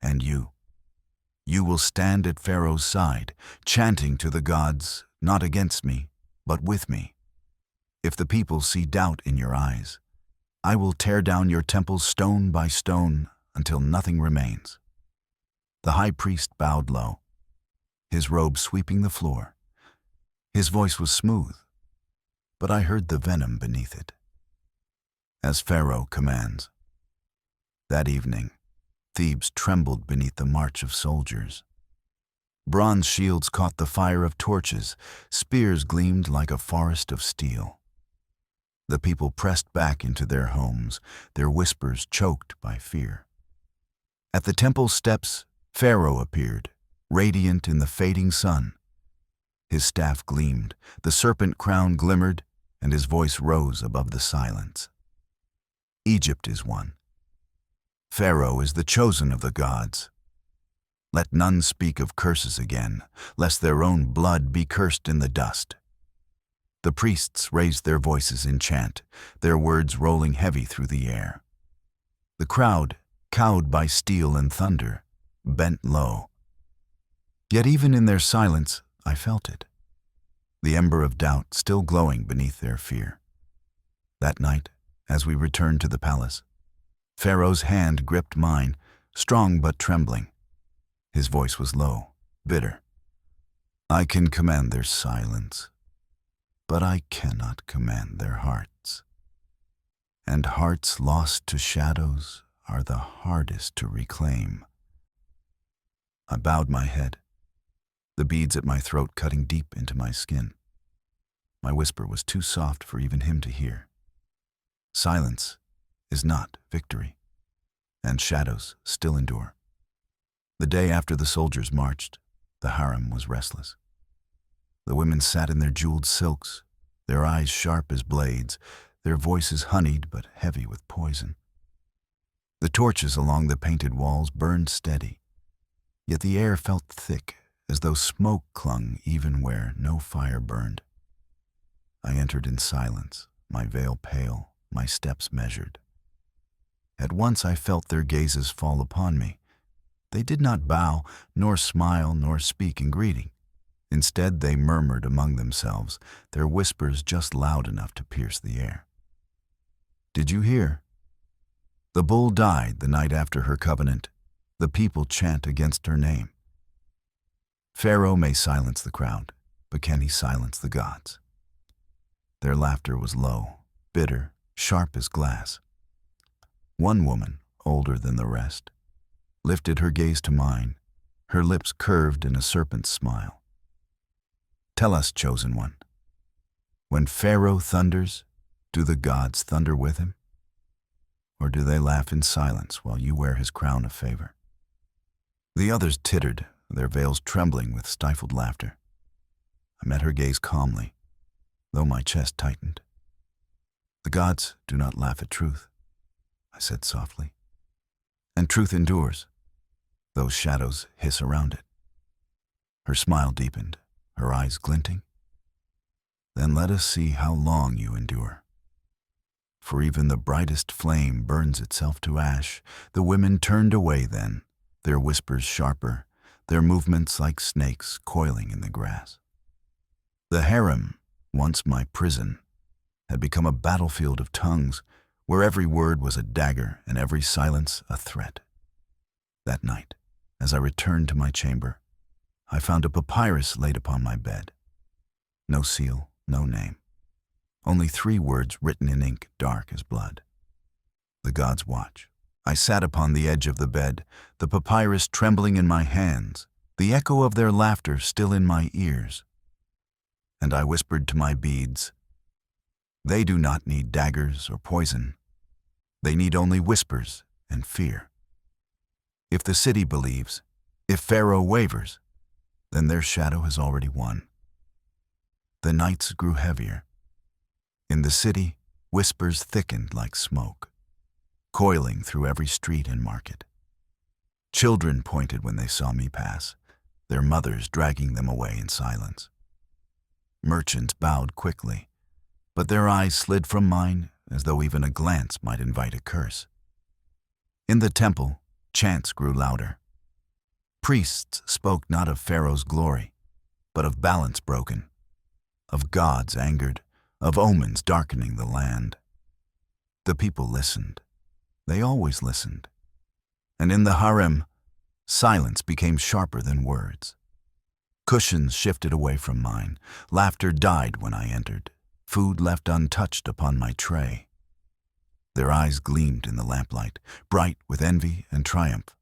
And you will stand at Pharaoh's side, chanting to the gods, not against me, but with me. If the people see doubt in your eyes, I will tear down your temples stone by stone until nothing remains. The high priest bowed low, his robe sweeping the floor. His voice was smooth, but I heard the venom beneath it. As Pharaoh commands. That evening, Thebes trembled beneath the march of soldiers. Bronze shields caught the fire of torches, spears gleamed like a forest of steel. The people pressed back into their homes, their whispers choked by fear. At the temple steps, Pharaoh appeared, radiant in the fading sun. His staff gleamed, the serpent crown glimmered, and his voice rose above the silence. Egypt is one. Pharaoh is the chosen of the gods. Let none speak of curses again, lest their own blood be cursed in the dust. The priests raised their voices in chant, their words rolling heavy through the air. The crowd, cowed by steel and thunder, bent low. Yet even in their silence, I felt it, the ember of doubt still glowing beneath their fear. That night, as we returned to the palace, Pharaoh's hand gripped mine, strong but trembling. His voice was low, bitter. I can command their silence, but I cannot command their hearts. And hearts lost to shadows are the hardest to reclaim. I bowed my head, the beads at my throat cutting deep into my skin. My whisper was too soft for even him to hear. Silence is not victory, and shadows still endure. The day after the soldiers marched, the harem was restless. The women sat in their jeweled silks, their eyes sharp as blades, their voices honeyed but heavy with poison. The torches along the painted walls burned steady, yet the air felt thick, as though smoke clung even where no fire burned. I entered in silence, my veil pale, my steps measured. At once I felt their gazes fall upon me. They did not bow, nor smile, nor speak in greeting. Instead, they murmured among themselves, their whispers just loud enough to pierce the air. Did you hear? The bull died the night after her covenant. The people chant against her name. Pharaoh may silence the crowd, but can he silence the gods? Their laughter was low, bitter, sharp as glass. One woman, older than the rest, lifted her gaze to mine, her lips curved in a serpent's smile. Tell us, chosen one, when Pharaoh thunders, do the gods thunder with him? Or do they laugh in silence while you wear his crown of favor? The others tittered, their veils trembling with stifled laughter. I met her gaze calmly, though my chest tightened. The gods do not laugh at truth, I said softly. And truth endures. Those shadows hiss around it. Her smile deepened, her eyes glinting. Then let us see how long you endure. For even the brightest flame burns itself to ash. The women turned away then, their whispers sharper, their movements like snakes coiling in the grass. The harem, once my prison, had become a battlefield of tongues where every word was a dagger and every silence a threat. That night, as I returned to my chamber, I found a papyrus laid upon my bed. No seal, no name. Only 3 words written in ink dark as blood. The gods watch. I sat upon the edge of the bed, the papyrus trembling in my hands, the echo of their laughter still in my ears. And I whispered to my beads, they do not need daggers or poison. They need only whispers and fear. If the city believes, if Pharaoh wavers, then their shadow has already won. The nights grew heavier. In the city, whispers thickened like smoke, coiling through every street and market. Children pointed when they saw me pass, their mothers dragging them away in silence. Merchants bowed quickly, but their eyes slid from mine as though even a glance might invite a curse. In the temple, chants grew louder. Priests spoke not of Pharaoh's glory, but of balance broken, of gods angered, of omens darkening the land. The people listened. They always listened. And in the harem, silence became sharper than words. Cushions shifted away from mine. Laughter died when I entered. Food left untouched upon my tray. Their eyes gleamed in the lamplight, bright with envy and triumph,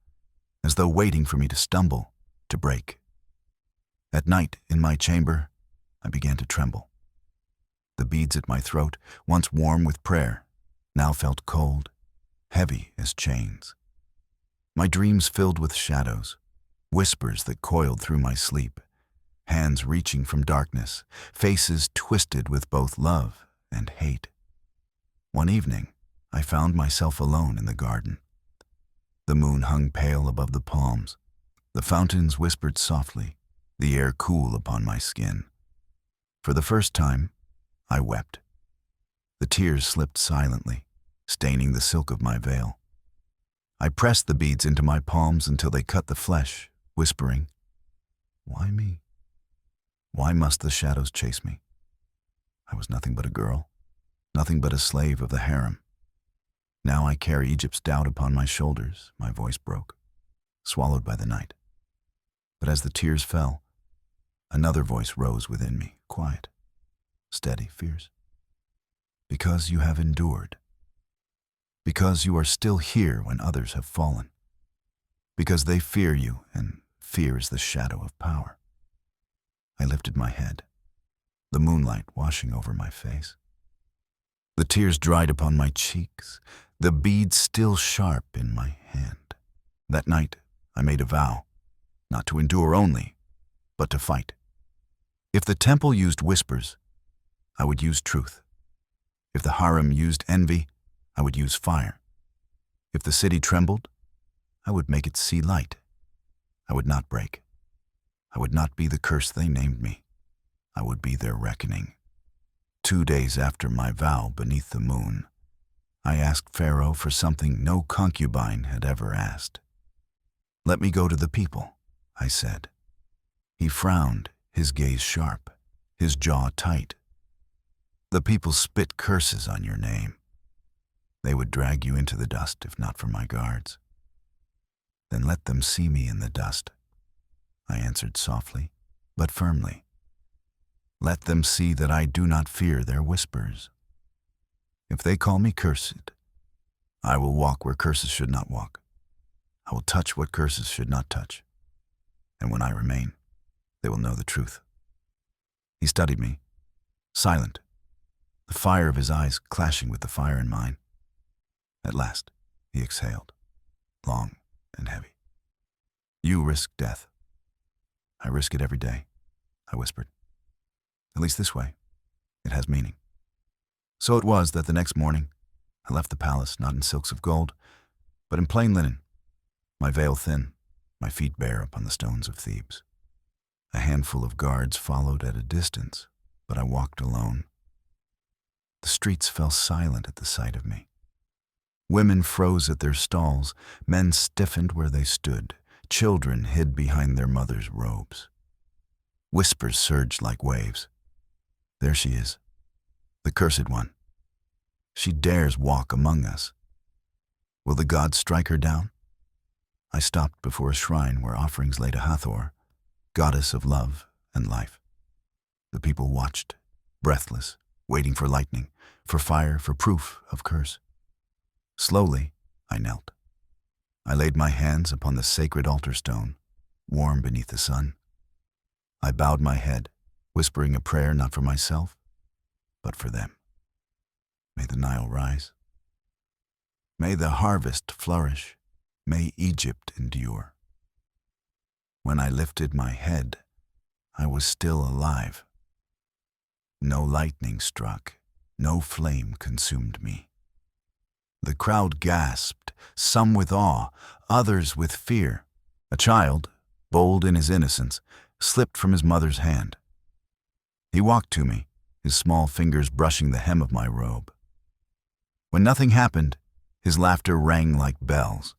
as though waiting for me to stumble, to break. At night, in my chamber, I began to tremble. The beads at my throat, once warm with prayer, now felt cold, heavy as chains. My dreams filled with shadows, whispers that coiled through my sleep, hands reaching from darkness, faces twisted with both love and hate. One evening, I found myself alone in the garden. The moon hung pale above the palms. The fountains whispered softly, the air cool upon my skin. For the first time, I wept. The tears slipped silently, staining the silk of my veil. I pressed the beads into my palms until they cut the flesh, whispering, "Why me? Why must the shadows chase me? I was nothing but a girl, nothing but a slave of the harem. Now I carry Egypt's doubt upon my shoulders." My voice broke, swallowed by the night. But as the tears fell, another voice rose within me, quiet, steady, fierce. "Because you have endured. Because you are still here when others have fallen. Because they fear you, and fear is the shadow of power." I lifted my head, the moonlight washing over my face. The tears dried upon my cheeks, the beads still sharp in my hand. That night, I made a vow, not to endure only, but to fight. If the temple used whispers, I would use truth. If the harem used envy, I would use fire. If the city trembled, I would make it see light. I would not break. I would not be the curse they named me. I would be their reckoning. 2 days after my vow beneath the moon, I asked Pharaoh for something no concubine had ever asked. "Let me go to the people," I said. He frowned, his gaze sharp, his jaw tight. "The people spit curses on your name. They would drag you into the dust if not for my guards. Then let them see me in the dust, I answered softly, but firmly. Let them see that I do not fear their whispers. If they call me cursed, I will walk where curses should not walk. I will touch what curses should not touch. And when I remain, they will know the truth. He studied me, silent, the fire of his eyes clashing with the fire in mine. At last, he exhaled, long and heavy. You risk death. I risk it every day, I whispered. At least this way, it has meaning. So it was that the next morning, I left the palace not in silks of gold, but in plain linen, my veil thin, my feet bare upon the stones of Thebes. A handful of guards followed at a distance, but I walked alone. The streets fell silent at the sight of me. Women froze at their stalls, men stiffened where they stood, children hid behind their mothers' robes. Whispers surged like waves. There she is, the cursed one. She dares walk among us. Will the gods strike her down? I stopped before a shrine where offerings lay to Hathor, goddess of love and life. The people watched, breathless, waiting for lightning, for fire, for proof of curse. Slowly, I knelt. I laid my hands upon the sacred altar stone, warm beneath the sun. I bowed my head, whispering a prayer not for myself, but for them. May the Nile rise. May the harvest flourish. May Egypt endure. When I lifted my head, I was still alive. No lightning struck, no flame consumed me. The crowd gasped, some with awe, others with fear. A child, bold in his innocence, slipped from his mother's hand. He walked to me, his small fingers brushing the hem of my robe. When nothing happened, his laughter rang like bells.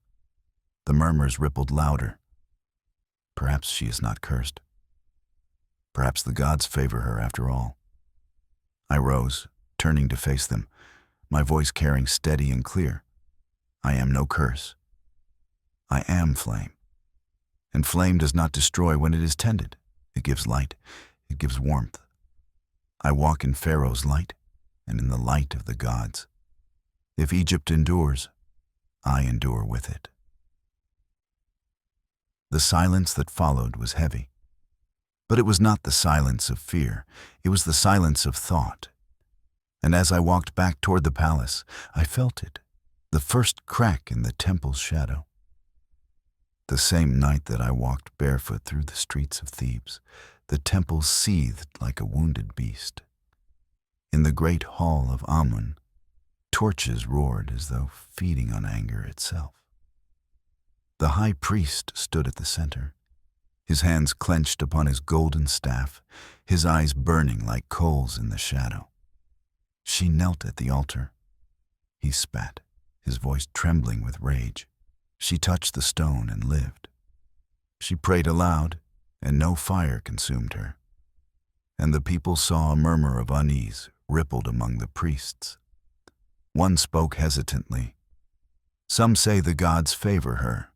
The murmurs rippled louder. Perhaps she is not cursed. Perhaps the gods favor her after all. I rose, turning to face them, my voice carrying steady and clear. I am no curse. I am flame. And flame does not destroy when it is tended. It gives light. It gives warmth. I walk in Pharaoh's light and in the light of the gods. If Egypt endures, I endure with it. The silence that followed was heavy. But it was not the silence of fear. It was the silence of thought. And as I walked back toward the palace, I felt it, the first crack in the temple's shadow. The same night that I walked barefoot through the streets of Thebes, the temple seethed like a wounded beast. In the great hall of Amun, torches roared as though feeding on anger itself. The high priest stood at the center, his hands clenched upon his golden staff, his eyes burning like coals in the shadow. She knelt at the altar. He spat, his voice trembling with rage. She touched the stone and lived. She prayed aloud, and no fire consumed her. And the people saw a murmur of unease rippled among the priests. One spoke hesitantly. Some say the gods favor her,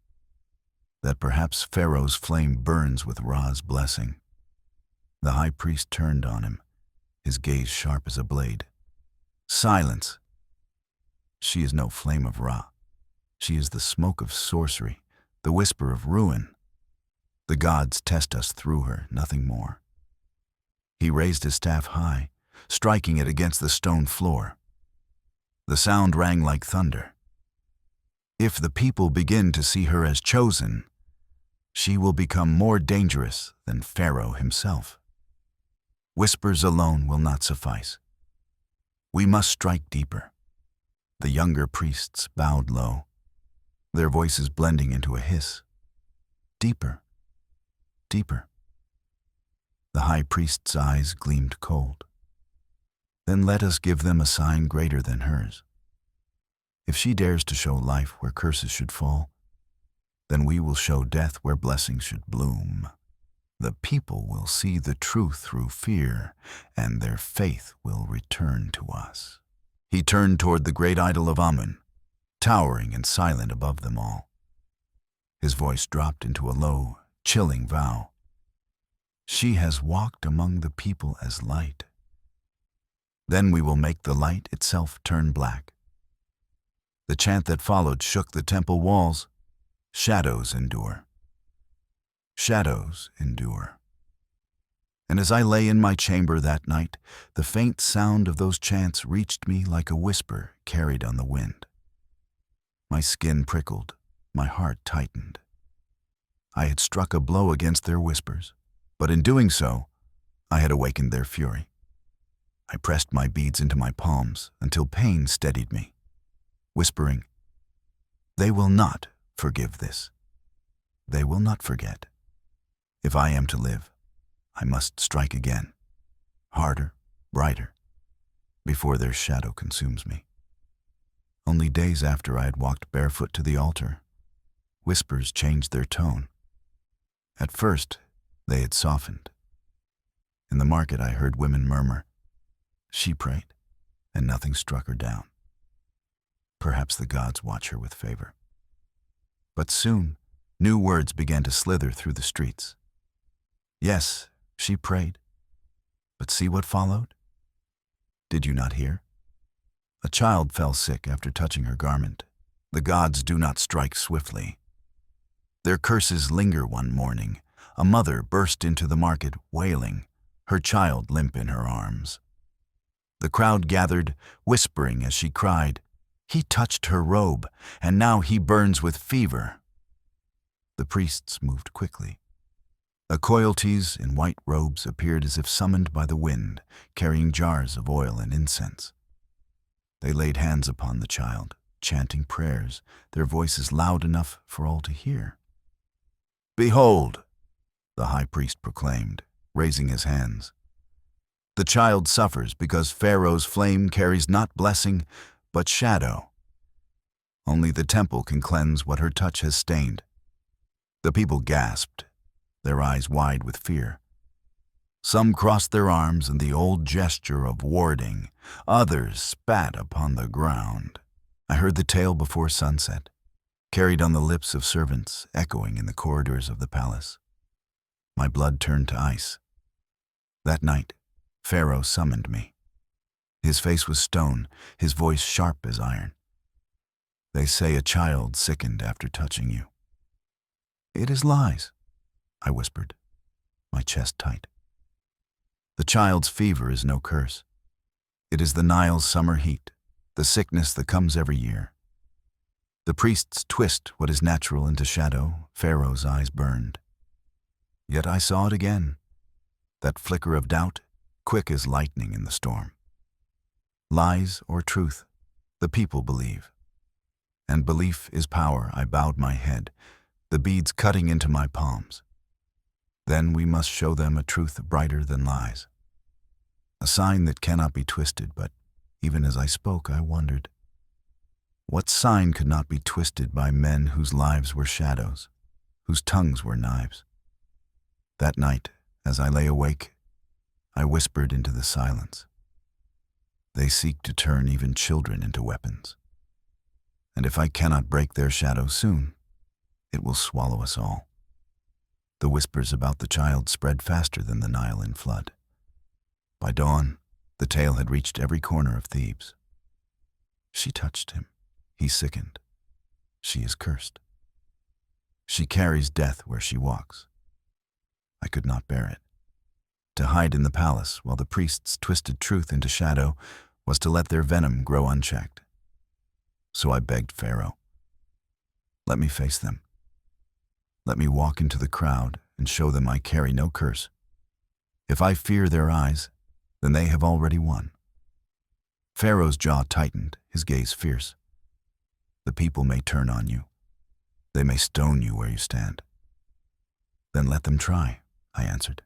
that perhaps Pharaoh's flame burns with Ra's blessing. The high priest turned on him, his gaze sharp as a blade. Silence! She is no flame of Ra. She is the smoke of sorcery, the whisper of ruin. The gods test us through her, nothing more. He raised his staff high, striking it against the stone floor. The sound rang like thunder. If the people begin to see her as chosen, she will become more dangerous than Pharaoh himself. Whispers alone will not suffice. We must strike deeper. The younger priests bowed low, their voices blending into a hiss. Deeper, deeper. The high priest's eyes gleamed cold. Then let us give them a sign greater than hers. If she dares to show life where curses should fall, then we will show death where blessings should bloom. The people will see the truth through fear, and their faith will return to us. He turned toward the great idol of Amun, towering and silent above them all. His voice dropped into a low, chilling vow. She has walked among the people as light. Then we will make the light itself turn black. The chant that followed shook the temple walls. Shadows endure. Shadows endure. And as I lay in my chamber that night, the faint sound of those chants reached me like a whisper carried on the wind. My skin prickled, my heart tightened. I had struck a blow against their whispers, but in doing so, I had awakened their fury. I pressed my beads into my palms until pain steadied me, whispering, "They will not forgive this. They will not forget. If I am to live, I must strike again, harder, brighter, before their shadow consumes me." Only days after I had walked barefoot to the altar, whispers changed their tone. At first, they had softened. In the market, I heard women murmur, "She prayed, and nothing struck her down. Perhaps the gods watch her with favor." But soon, new words began to slither through the streets. "Yes, she prayed. But see what followed? Did you not hear? A child fell sick after touching her garment. The gods do not strike swiftly. Their curses linger one morning. A mother burst into the market wailing, her child limp in her arms. The crowd gathered, whispering as she cried, 'He touched her robe, and now he burns with fever.' The priests moved quickly. The coyotes in white robes appeared as if summoned by the wind, carrying jars of oil and incense. They laid hands upon the child, chanting prayers, their voices loud enough for all to hear. "Behold," the high priest proclaimed, raising his hands. "The child suffers because Pharaoh's flame carries not blessing, but shadow. Only the temple can cleanse what her touch has stained." The people gasped, their eyes wide with fear. Some crossed their arms in the old gesture of warding. Others spat upon the ground. I heard the tale before sunset, carried on the lips of servants, echoing in the corridors of the palace. My blood turned to ice. That night, Pharaoh summoned me. His face was stone, his voice sharp as iron. "They say a child sickened after touching you." "It is lies," I whispered, my chest tight. "The child's fever is no curse. It is the Nile's summer heat, the sickness that comes every year." The priests twist what is natural into shadow. Pharaoh's eyes burned. Yet I saw it again, that flicker of doubt, quick as lightning in the storm. Lies or truth, the people believe. And belief is power. I bowed my head, the beads cutting into my palms. Then we must show them a truth brighter than lies. A sign that cannot be twisted, but even as I spoke, I wondered, what sign could not be twisted by men whose lives were shadows, whose tongues were knives? That night, as I lay awake, I whispered into the silence. They seek to turn even children into weapons. And if I cannot break their shadow soon, it will swallow us all. The whispers about the child spread faster than the Nile in flood. By dawn, the tale had reached every corner of Thebes. She touched him. He sickened. She is cursed. She carries death where she walks. I could not bear it. To hide in the palace while the priests twisted truth into shadow was to let their venom grow unchecked. So I begged Pharaoh, "Let me face them. Let me walk into the crowd and show them I carry no curse. If I fear their eyes, then they have already won." Pharaoh's jaw tightened, his gaze fierce. "The people may turn on you. They may stone you where you stand." "Then let them try," I answered.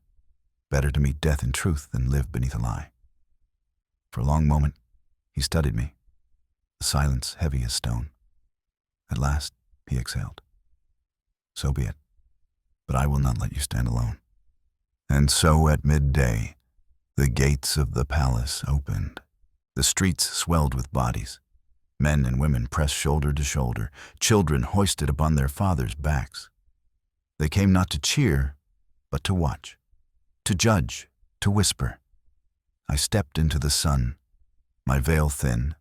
"Better to meet death in truth than live beneath a lie." For a long moment, he studied me, the silence heavy as stone. At last, he exhaled. "So be it, but I will not let you stand alone." And so at midday, the gates of the palace opened. The streets swelled with bodies. Men and women pressed shoulder to shoulder, children hoisted upon their fathers' backs. They came not to cheer, but to watch, to judge, to whisper. I stepped into the sun, my veil thin,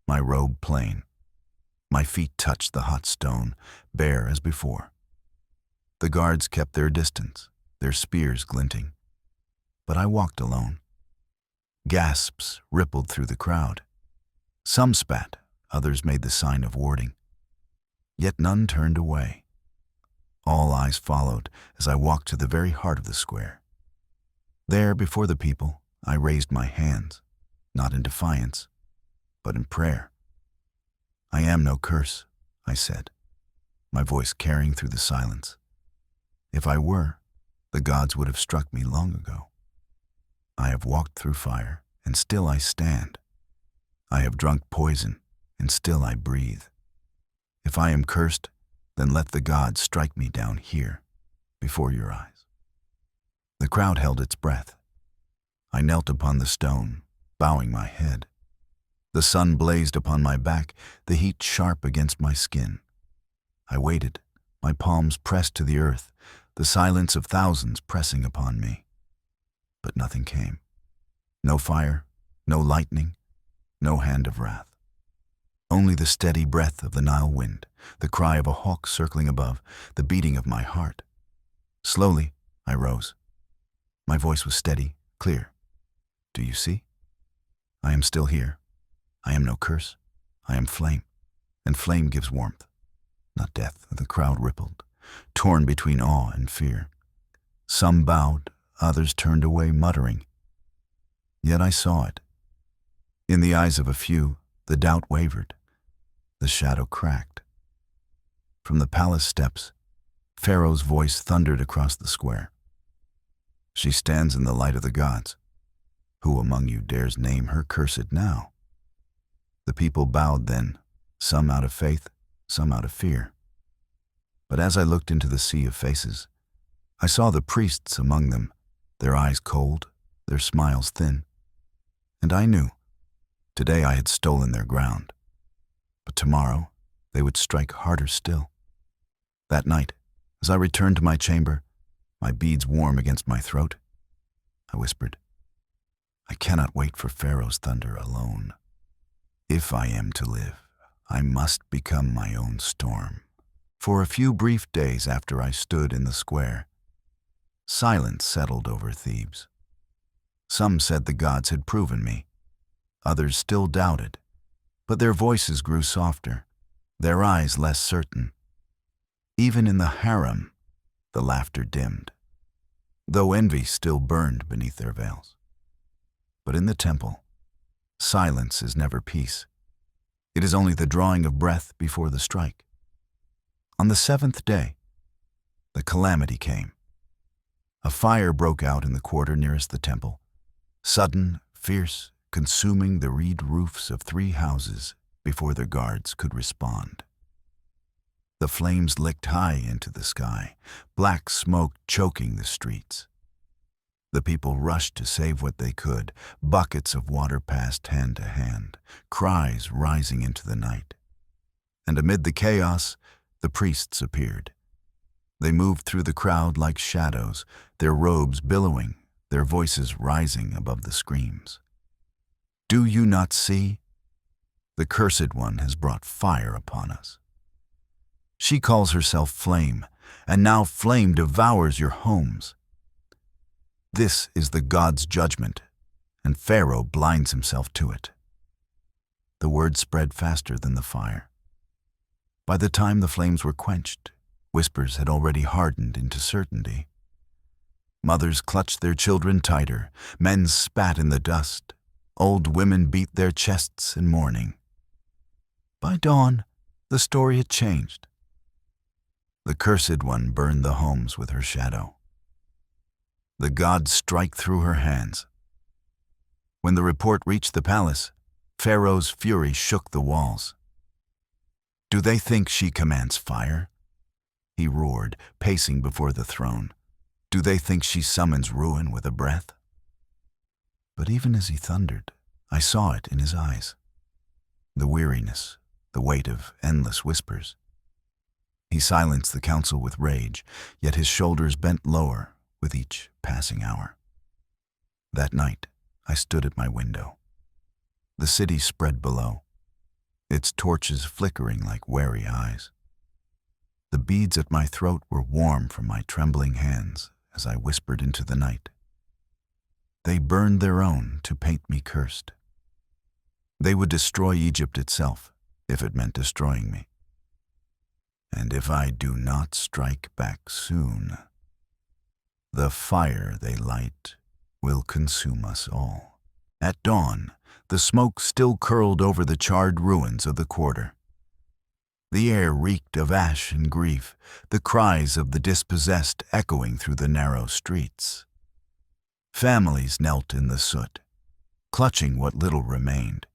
my robe plain. My feet touched the hot stone, bare as before. The guards kept their distance, their spears glinting. But I walked alone. Gasps rippled through the crowd. Some spat, others made the sign of warding. Yet none turned away. All eyes followed as I walked to the very heart of the square. There, before the people, I raised my hands, not in defiance, but in prayer. I am no curse, I said, my voice carrying through the silence. If I were, the gods would have struck me long ago. I have walked through fire, and still I stand. I have drunk poison, and still I breathe. If I am cursed, then let the gods strike me down here, before your eyes. The crowd held its breath. I knelt upon the stone, bowing my head. The sun blazed upon my back, the heat sharp against my skin. I waited, my palms pressed to the earth, the silence of thousands pressing upon me. But nothing came. No fire, no lightning, no hand of wrath. Only the steady breath of the Nile wind, the cry of a hawk circling above, the beating of my heart. Slowly, I rose. My voice was steady, clear. Do you see? I am still here. I am no curse. I am flame, and flame gives warmth, not death. The crowd rippled, torn between awe and fear. Some bowed, others turned away muttering. Yet I saw it. In the eyes of a few, the doubt wavered. The shadow cracked. From the palace steps, Pharaoh's voice thundered across the square. She stands in the light of the gods. Who among you dares name her cursed now? The people bowed then, some out of faith, some out of fear. But as I looked into the sea of faces, I saw the priests among them, their eyes cold, their smiles thin. And I knew, today I had stolen their ground. But tomorrow, they would strike harder still. That night, as I returned to my chamber, my beads warm against my throat, I whispered, I cannot wait for Pharaoh's thunder alone. If I am to live, I must become my own storm. For a few brief days after I stood in the square, silence settled over Thebes. Some said the gods had proven me. Others still doubted, but their voices grew softer, their eyes less certain. Even in the harem, the laughter dimmed, though envy still burned beneath their veils. But in the temple, silence is never peace. It is only the drawing of breath before the strike. On the seventh day, the calamity came. A fire broke out in the quarter nearest the temple, sudden, fierce, consuming the reed roofs of 3 houses before their guards could respond. The flames licked high into the sky, black smoke choking the streets. The people rushed to save what they could. Buckets of water passed hand to hand, cries rising into the night. And amid the chaos, the priests appeared. They moved through the crowd like shadows, their robes billowing, their voices rising above the screams. Do you not see? The cursed one has brought fire upon us. She calls herself Flame, and now flame devours your homes. This is the God's judgment, and Pharaoh blinds himself to it. The word spread faster than the fire. By the time the flames were quenched, whispers had already hardened into certainty. Mothers clutched their children tighter, men spat in the dust, old women beat their chests in mourning. By dawn, the story had changed. The cursed one burned the homes with her shadow. The gods strike through her hands. When the report reached the palace, Pharaoh's fury shook the walls. Do they think she commands fire? He roared, pacing before the throne. Do they think she summons ruin with a breath? But even as he thundered, I saw it in his eyes. The weariness, the weight of endless whispers. He silenced the council with rage, yet his shoulders bent lower with each passing hour. That night, I stood at my window. The city spread below, its torches flickering like wary eyes. The beads at my throat were warm from my trembling hands as I whispered into the night. They burned their own to paint me cursed. They would destroy Egypt itself if it meant destroying me. And if I do not strike back soon, the fire they light will consume us all. At dawn, the smoke still curled over the charred ruins of the quarter. The air reeked of ash and grief, the cries of the dispossessed echoing through the narrow streets. Families knelt in the soot, clutching what little remained.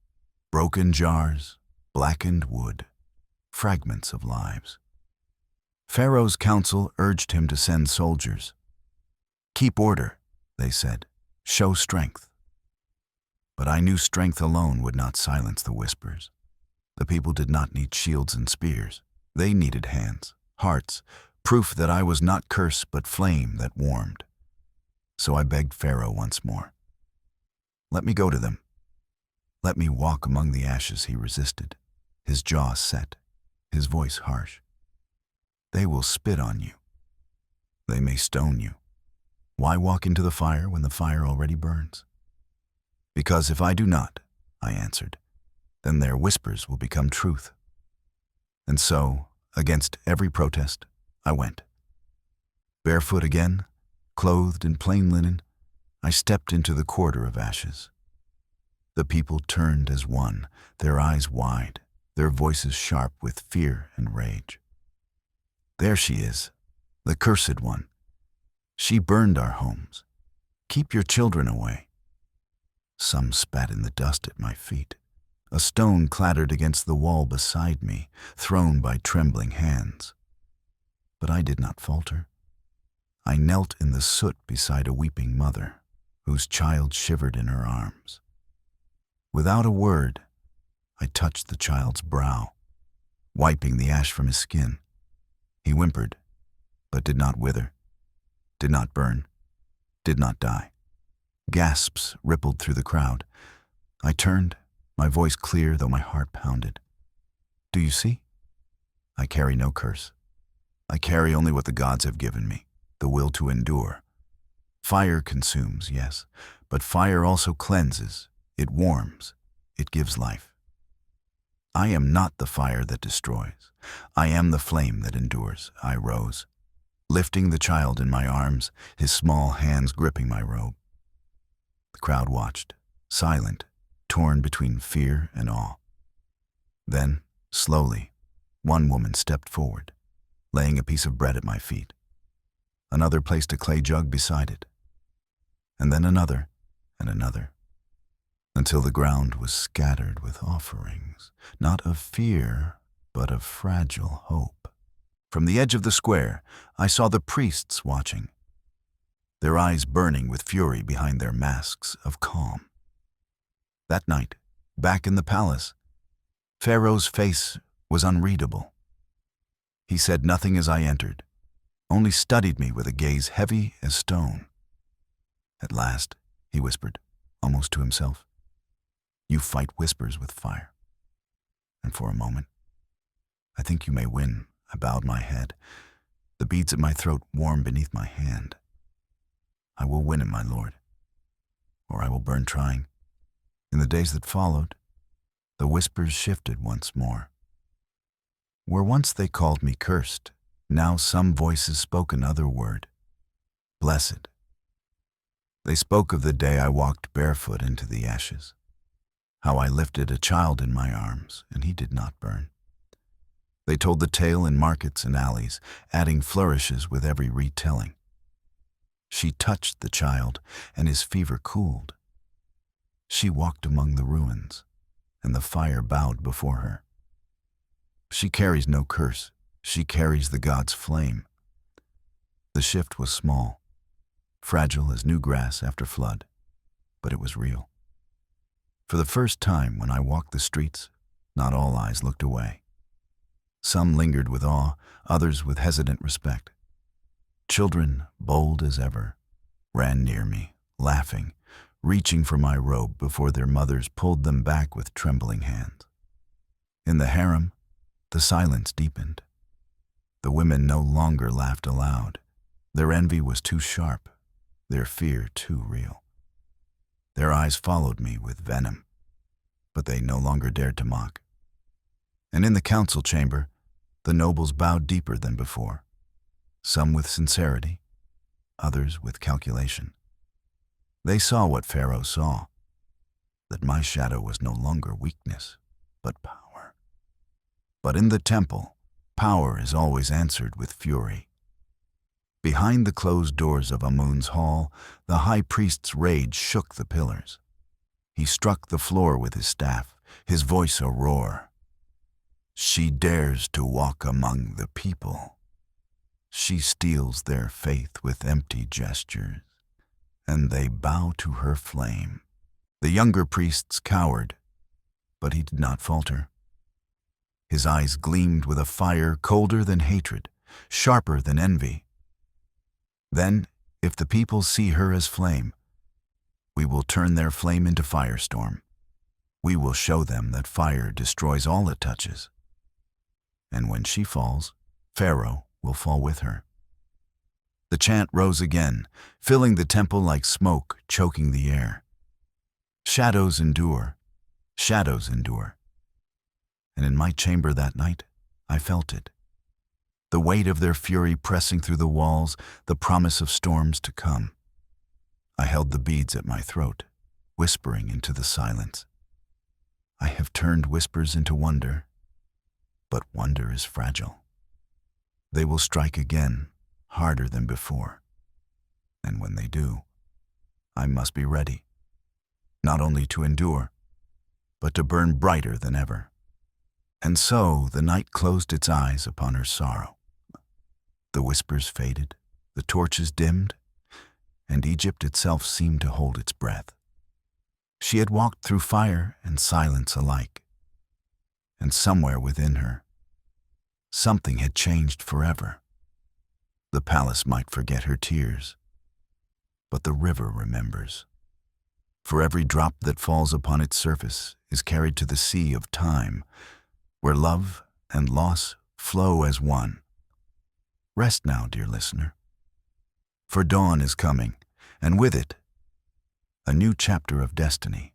Broken jars, blackened wood, fragments of lives. Pharaoh's council urged him to send soldiers. Keep order, they said, show strength. But I knew strength alone would not silence the whispers. The people did not need shields and spears. They needed hands, hearts, proof that I was not curse but flame that warmed. So I begged Pharaoh once more. Let me go to them. Let me walk among the ashes. He resisted, his jaw set, his voice harsh. They will spit on you. They may stone you. Why walk into the fire when the fire already burns? Because if I do not, I answered, then their whispers will become truth. And so, against every protest, I went. Barefoot again, clothed in plain linen, I stepped into the quarter of ashes. The people turned as one, their eyes wide, their voices sharp with fear and rage. There she is, the cursed one. She burned our homes. Keep your children away. Some spat in the dust at my feet. A stone clattered against the wall beside me, thrown by trembling hands. But I did not falter. I knelt in the soot beside a weeping mother, whose child shivered in her arms. Without a word, I touched the child's brow, wiping the ash from his skin. He whimpered, but did not wither, did not burn, did not die. Gasps rippled through the crowd. I turned, my voice clear though my heart pounded. Do you see? I carry no curse. I carry only what the gods have given me, the will to endure. Fire consumes, yes, but fire also cleanses, it warms, it gives life. I am not the fire that destroys. I am the flame that endures. I rose, lifting the child in my arms, his small hands gripping my robe. The crowd watched, silent, torn between fear and awe. Then, slowly, one woman stepped forward, laying a piece of bread at my feet. Another placed a clay jug beside it. And then another, and another, until the ground was scattered with offerings, not of fear, but of fragile hope. From the edge of the square, I saw the priests watching, their eyes burning with fury behind their masks of calm. That night, back in the palace, Pharaoh's face was unreadable. He said nothing as I entered, only studied me with a gaze heavy as stone. At last, he whispered, almost to himself, "You fight whispers with fire." And for a moment, "I think you may win." I bowed my head, the beads at my throat warm beneath my hand. "I will win it, my lord, or I will burn trying." In the days that followed, the whispers shifted once more. Where once they called me cursed, now some voices spoke another word, blessed. They spoke of the day I walked barefoot into the ashes, how I lifted a child in my arms and he did not burn. They told the tale in markets and alleys, adding flourishes with every retelling. She touched the child and his fever cooled. She walked among the ruins and the fire bowed before her. She carries no curse, she carries the god's flame. The shift was small, fragile as new grass after flood, but it was real. For the first time when I walked the streets, not all eyes looked away. Some lingered with awe, others with hesitant respect. Children, bold as ever, ran near me, laughing, reaching for my robe before their mothers pulled them back with trembling hands. In the harem, the silence deepened. The women no longer laughed aloud. Their envy was too sharp, their fear too real. Their eyes followed me with venom, but they no longer dared to mock. And in the council chamber, the nobles bowed deeper than before, some with sincerity, others with calculation. They saw what Pharaoh saw, that my shadow was no longer weakness, but power. But in the temple, power is always answered with fury. Behind the closed doors of Amun's hall, the high priest's rage shook the pillars. He struck the floor with his staff, his voice a roar. She dares to walk among the people. She steals their faith with empty gestures, and they bow to her flame. The younger priests cowered, but he did not falter. His eyes gleamed with a fire colder than hatred, sharper than envy. Then, if the people see her as flame, we will turn their flame into firestorm. We will show them that fire destroys all it touches. And when she falls, Pharaoh will fall with her. The chant rose again, filling the temple like smoke, choking the air. Shadows endure, shadows endure. And in my chamber that night, I felt it. The weight of their fury pressing through the walls, the promise of storms to come. I held the beads at my throat, whispering into the silence. I have turned whispers into wonder, but wonder is fragile. They will strike again, harder than before. And when they do, I must be ready, not only to endure, but to burn brighter than ever. And so the night closed its eyes upon her sorrow. The whispers faded, the torches dimmed, and Egypt itself seemed to hold its breath. She had walked through fire and silence alike, and somewhere within her, something had changed forever. The palace might forget her tears, but the river remembers. For every drop that falls upon its surface is carried to the sea of time, where love and loss flow as one. Rest now, dear listener, for dawn is coming, and with it, a new chapter of destiny.